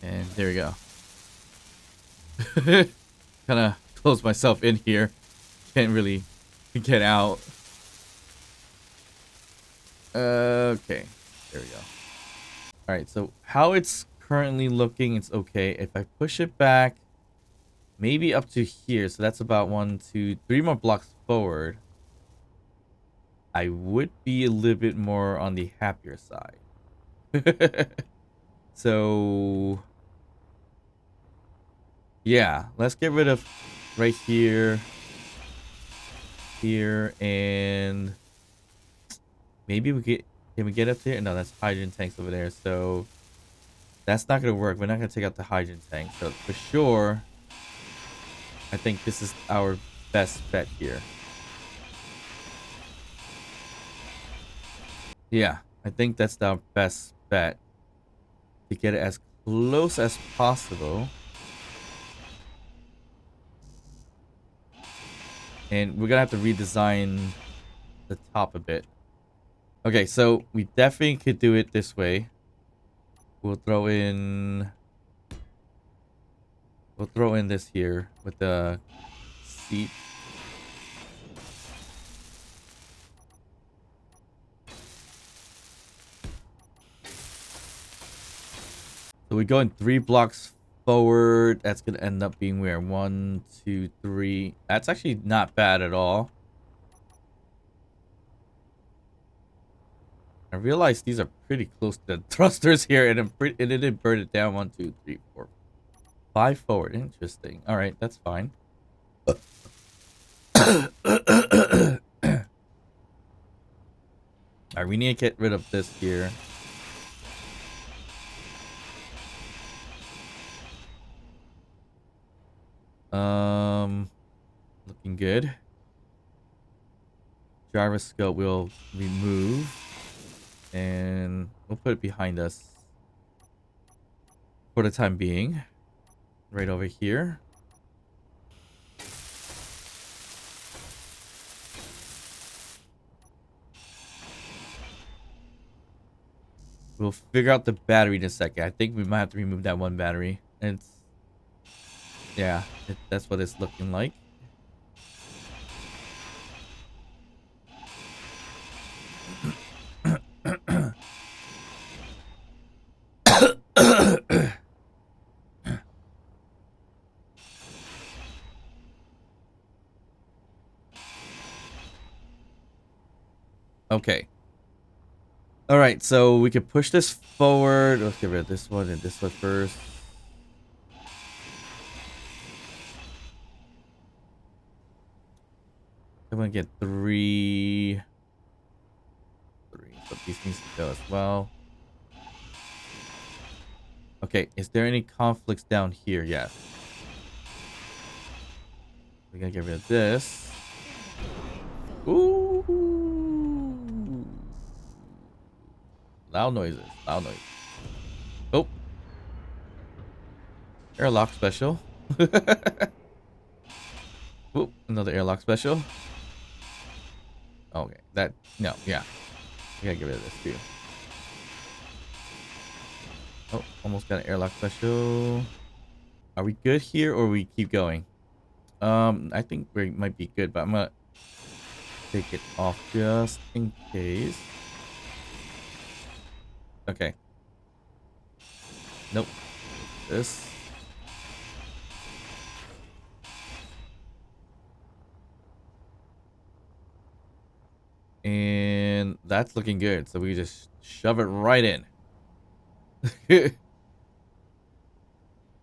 And there we go. Kind of close myself in here. Can't really get out. Okay. There we go. All right. So how it's currently looking, it's okay. If I push it back, maybe up to here. So that's about 1, 2, 3 more blocks forward. I would be a little bit more on the happier side. So yeah, let's get rid of right here, here, and maybe can we get up there? No, that's hydrogen tanks over there. So that's not gonna work. We're not gonna take out the hydrogen tank. So for sure, I think this is our best bet here. Yeah, I think that's our best bet to get it as close as possible. And we're gonna have to redesign the top a bit. Okay, so we definitely could do it this way. We'll throw in this here with the seat. So we go in 3 blocks forward. That's gonna end up being where 1, 2, 3. That's actually not bad at all. I realize these are pretty close to the thrusters here, and it didn't burn it down. 1, 2, 3, 4, 5 forward. Interesting. All right, that's fine. All right, we need to get rid of this here. Looking good. Gyroscope we'll remove, and we'll put it behind us for the time being. Right over here. We'll figure out the battery in a second. I think we might have to remove that one battery. And it's Yeah, that's what it's looking like. Okay. All right, so we could push this forward. Let's get rid of this one and this one first. I'm gonna get three. So these needs to go as well. Okay, is there any conflicts down here? Yes. We gotta get rid of this. Inventory full. Ooh. Loud noises. Loud noises. Oh. Airlock special. Oop, another airlock special. Okay, that no, yeah. We gotta get rid of this too. Oh, almost got an airlock special. Are we good here or we keep going? I think we might be good, but I'm gonna take it off just in case. Okay. Nope. This. And that's looking good. So we just shove it right in.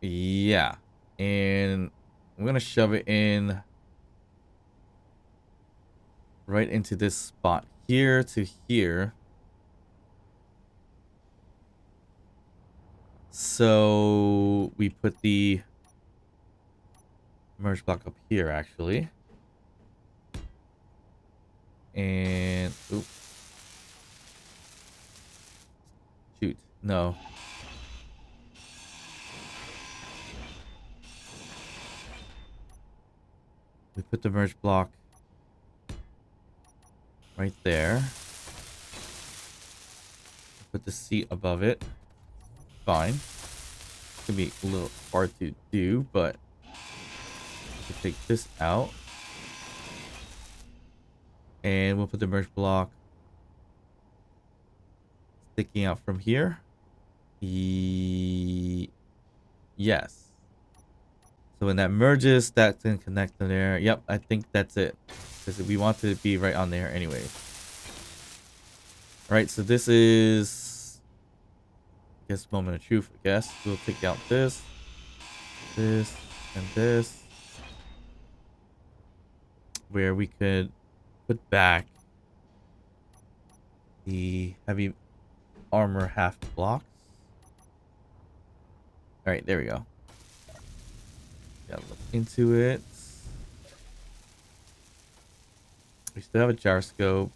Yeah. And I'm going to shove it in right into this spot here to here. So we put the merge block up here actually. And oop. Shoot. No. We put the merge block right there. Put the seat above it. Fine. It's gonna be a little hard to do, but we can take this out. And we'll put the merge block sticking out from here. Yes. So when that merges, that's gonna connect to there. Yep, I think that's it. Because we want it to be right on there anyway. Alright, so this is, I guess, moment of truth, I guess. We'll take out this, and this. Where we could put back the heavy armor half blocks. Alright, there we go. Gotta look into it. We still have a gyroscope.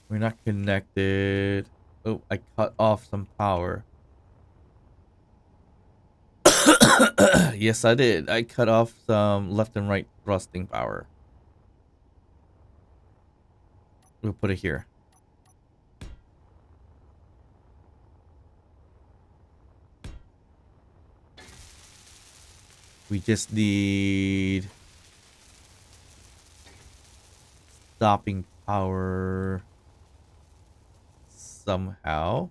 We're not connected. Oh, I cut off some power. Yes, I did. I cut off some left and right thrusting power. We'll put it here. We just need stopping power somehow.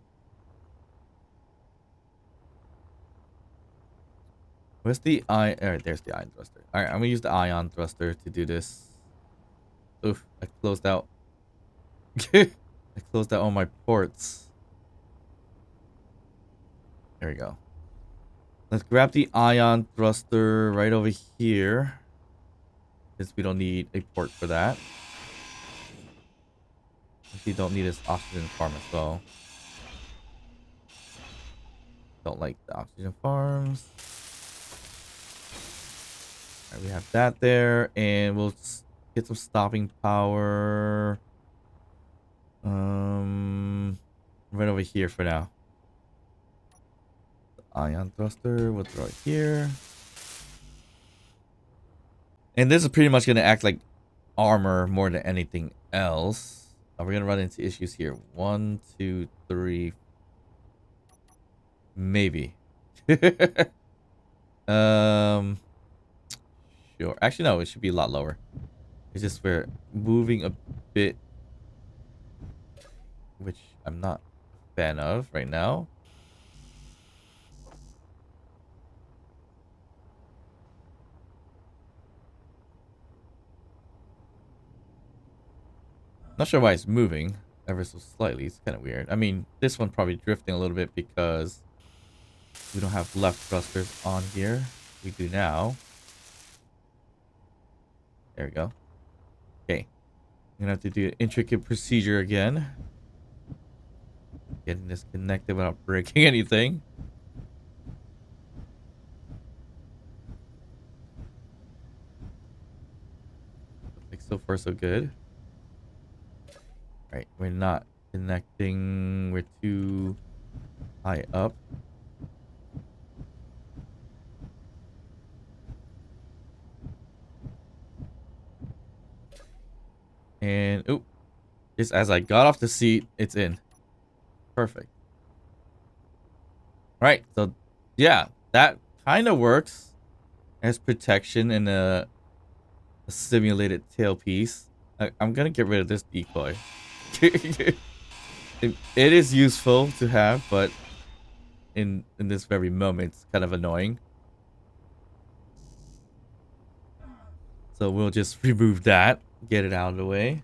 Where's the ion? Alright, there's the ion thruster. Alright, I'm gonna use the ion thruster to do this. Oof, I closed out. I closed out all my ports. There we go. Let's grab the ion thruster right over here. Since we don't need a port for that. Actually, don't need this oxygen farm as well. Don't like the oxygen farms. Alright, we have that there. And we'll get some stopping power. Right over here for now. The ion thruster, we'll throw it here. And this is pretty much going to act like armor more than anything else. We're going to run into issues here. 1, 2, 3. Maybe. Um, sure. Actually, no, it should be a lot lower. It's just we're moving a bit, which I'm not a fan of right now. Not sure why it's moving ever so slightly. It's kind of weird. I mean, this one probably drifting a little bit because we don't have left thrusters on here. We do now. There we go. Okay. I'm gonna have to do an intricate procedure again. Getting this connected without breaking anything. Like so far so good. Right, we're not connecting. We're too high up. And oh, just as I got off the seat, it's in. Perfect. Right, so yeah, that kind of works as protection in a simulated tailpiece. I'm gonna get rid of this decoy. It is useful to have, but in this very moment, it's kind of annoying. So we'll just remove that, get it out of the way.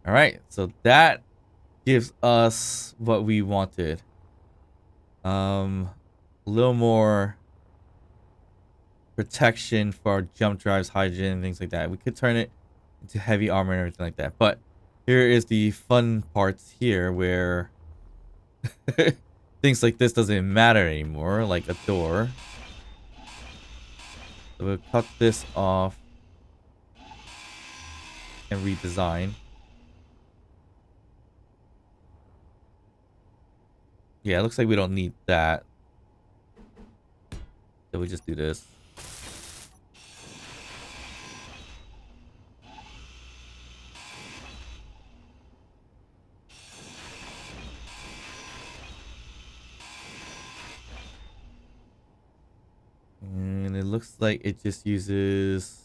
All right, so that gives us what we wanted. A little more protection for our jump drives, hydrogen, things like that. We could turn it into heavy armor and everything like that. But here is the fun parts here where things like this doesn't matter anymore, like a door. So we'll cut this off and redesign. Yeah, it looks like we don't need that. So we just do this. And it looks like it just uses...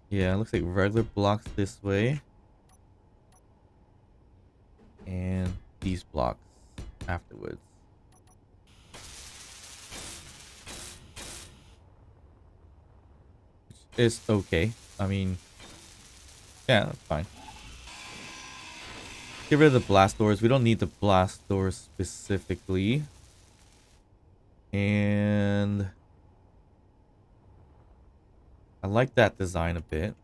Yeah, it looks like regular blocks this way. And these blocks afterwards. Which is okay. I mean, yeah, that's fine. Get rid of the blast doors. We don't need the blast doors specifically. And I like that design a bit.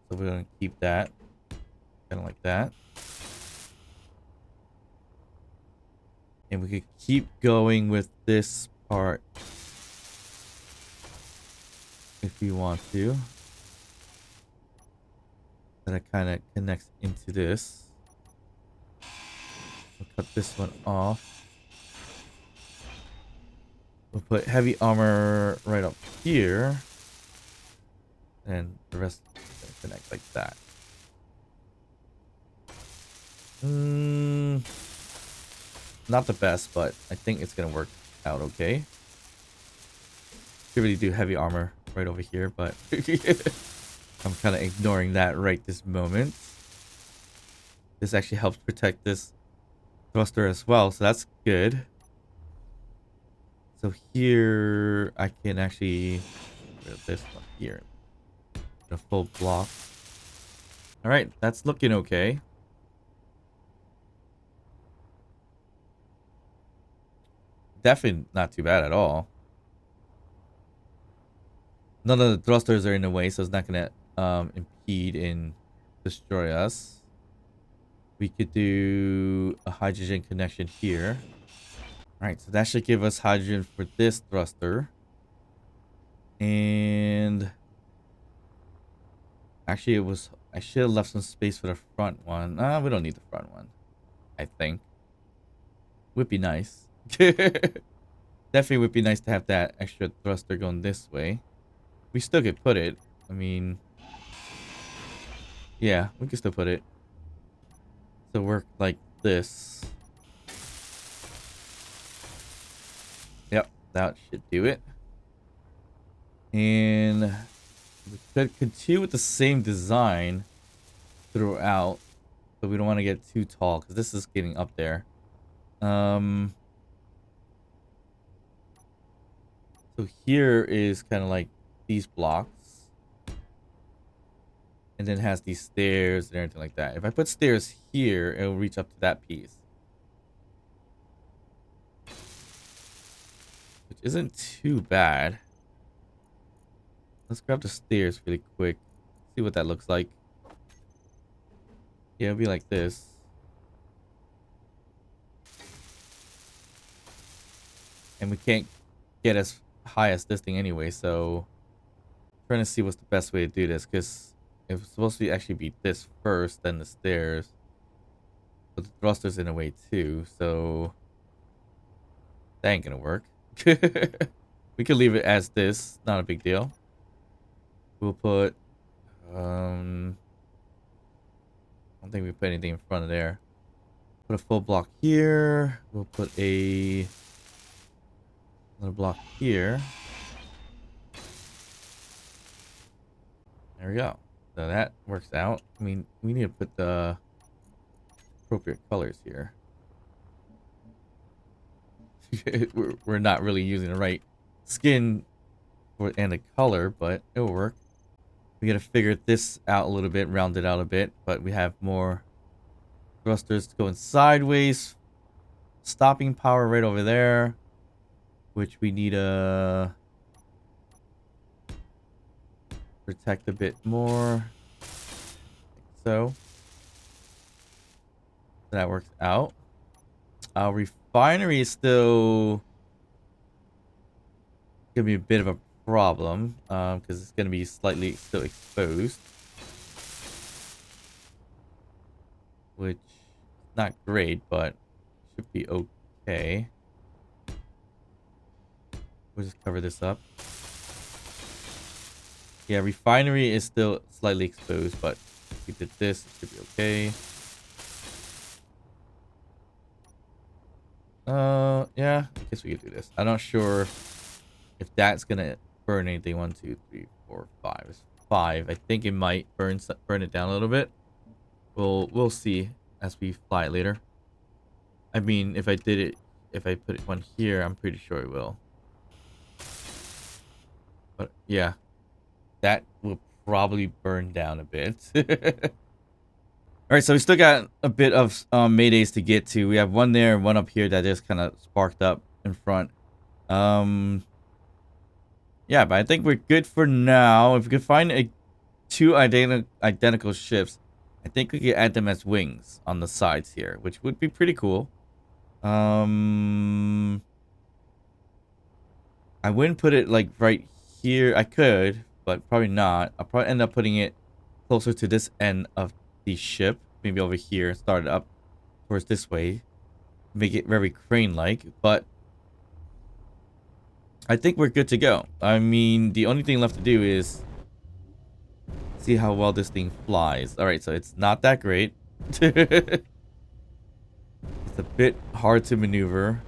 So we're going to keep that. Kind of like that. And we could keep going with this part if we want to. Then it kind of connects into this. We'll cut this one off. We'll put heavy armor right up here. And the rest connect like that. Not the best, but I think it's gonna work out okay. Could really do heavy armor right over here, but I'm kind of ignoring that right this moment. This actually helps protect this thruster as well, so that's good. So here I can actually put this one here. A full block. All right, that's looking okay. Definitely not too bad at all. None of the thrusters are in the way, so it's not gonna impede and destroy us. We could do a hydrogen connection here. All right, so that should give us hydrogen for this thruster. And actually, I should have left some space for the front one. We don't need the front one, I think. Would be nice. Definitely would be nice to have that extra thruster going this way. We still could put it. I mean, yeah, we can still put it. So work like this. Yep, that should do it. And we could continue with the same design throughout, but we don't want to get too tall because this is getting up there. So here is kind of like these blocks, and then it has these stairs and everything like that. If I put stairs here, it'll reach up to that piece, which isn't too bad. Let's grab the stairs really quick, see what that looks like. Yeah, it'll be like this. And we can't get as high as this thing anyway, so trying to see what's the best way to do this, because it's supposed to actually be this first, then the stairs. But the thruster's in a way too, so that ain't gonna work. We could leave it as this, not a big deal. We'll put I don't think we put anything in front of there. Put a full block here. We'll put another block here. There we go. So that works out. I mean, we need to put the appropriate colors here. we're not really using the right skin and the color, but it'll work. We gotta figure this out a little bit, round it out a bit, but we have more thrusters going sideways. Stopping power right over there, which we need to protect a bit more. Like so. That works out. Our refinery is still gonna be a bit of a problem because it's gonna be slightly still exposed, which is not great, but should be okay. We'll just cover this up. Yeah, refinery is still slightly exposed, but if we did this, it should be okay. Yeah, I guess we could do this. I'm not sure if that's gonna burn anything. 1, 2, 3, 4, 5. It's 5. I think it might burn it down a little bit. We'll see as we fly it later. I mean, if I put one here, I'm pretty sure it will. But yeah, that will probably burn down a bit. All right, so we still got a bit of maydays to get to. We have one there and one up here that just kind of sparked up in front. Yeah, but I think we're good for now. If we could find two identical ships, I think we could add them as wings on the sides here, which would be pretty cool. I wouldn't put it like right here. I could, but probably not. I'll probably end up putting it closer to this end of the ship, maybe over here, start it up towards this way, make it very crane-like. But I think we're good to go. I mean, the only thing left to do is see how well this thing flies. All right, so it's not that great. It's a bit hard to maneuver.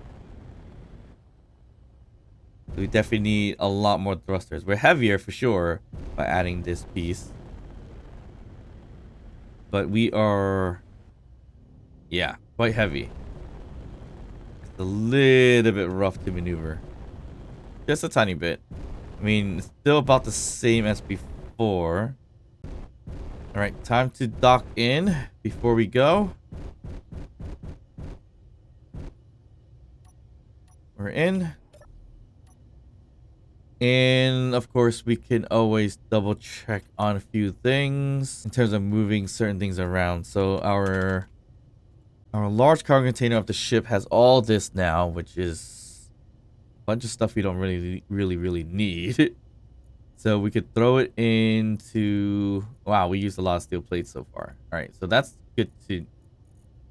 We definitely need a lot more thrusters. We're heavier for sure by adding this piece. But we are, yeah, quite heavy. It's a little bit rough to maneuver. Just a tiny bit. I mean, it's still about the same as before. Alright, time to dock in before we go. We're in. And of course, we can always double check on a few things in terms of moving certain things around. So our large cargo container of the ship has all this now, which is a bunch of stuff we don't really need. So we could throw it into, wow, we used a lot of steel plates so far. All right, so that's good to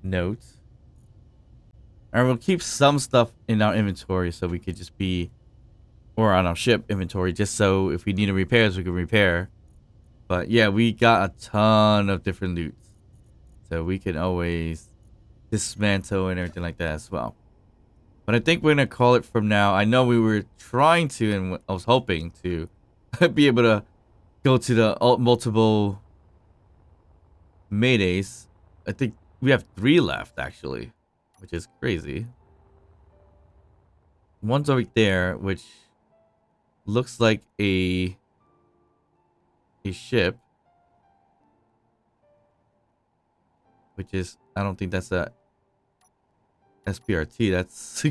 note. And we'll keep some stuff in our inventory so we could just be, or on our ship inventory, just so if we need to repairs, we can repair. But yeah, we got a ton of different loots, so we can always dismantle and everything like that as well. But I think we're gonna call it from now. I know we were trying to, and I was hoping to be able to go to the multiple Maydays. I think we have 3 left actually, which is crazy. One's over there, which looks like a ship, which is, I don't think that's a SPRT. That's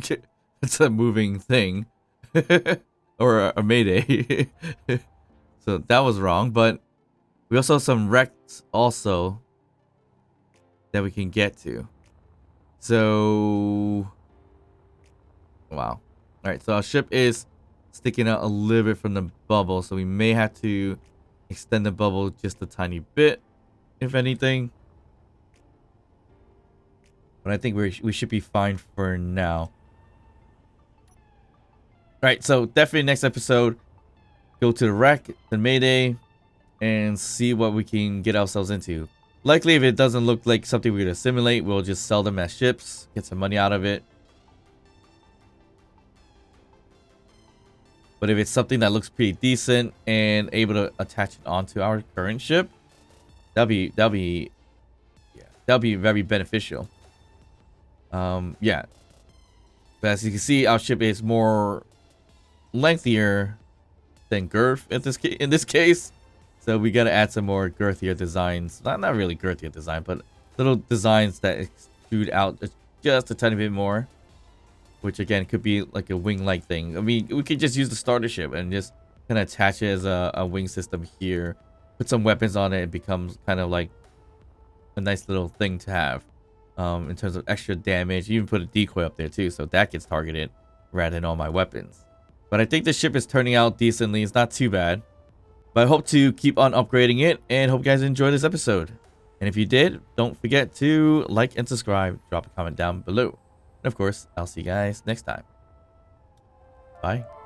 that's a moving thing, or a Mayday. So that was wrong. But we also have some wrecks also that we can get to. So wow. All right. So our ship is sticking out a little bit from the bubble, so we may have to extend the bubble just a tiny bit, if anything. But I think we should be fine for now. Alright, so definitely next episode, go to the wreck, the Mayday, and see what we can get ourselves into. Likely, if it doesn't look like something we're going to assimilate, we'll just sell them as ships, get some money out of it. But if it's something that looks pretty decent and able to attach it onto our current ship, that'll be very beneficial. Yeah. But as you can see, our ship is more lengthier than girth in this case. So we gotta add some more girthier designs. Not really girthier design, but little designs that extrude out just a tiny bit more. Which again could be like a wing-like thing. I mean, we could just use the starter ship and just kind of attach it as a wing system here. Put some weapons on it. It becomes kind of like a nice little thing to have. In terms of extra damage. You even put a decoy up there too, so that gets targeted rather than all my weapons. But I think the ship is turning out decently. It's not too bad. But I hope to keep on upgrading it, and hope you guys enjoyed this episode. And if you did, don't forget to like and subscribe. Drop a comment down below. And of course, I'll see you guys next time. Bye.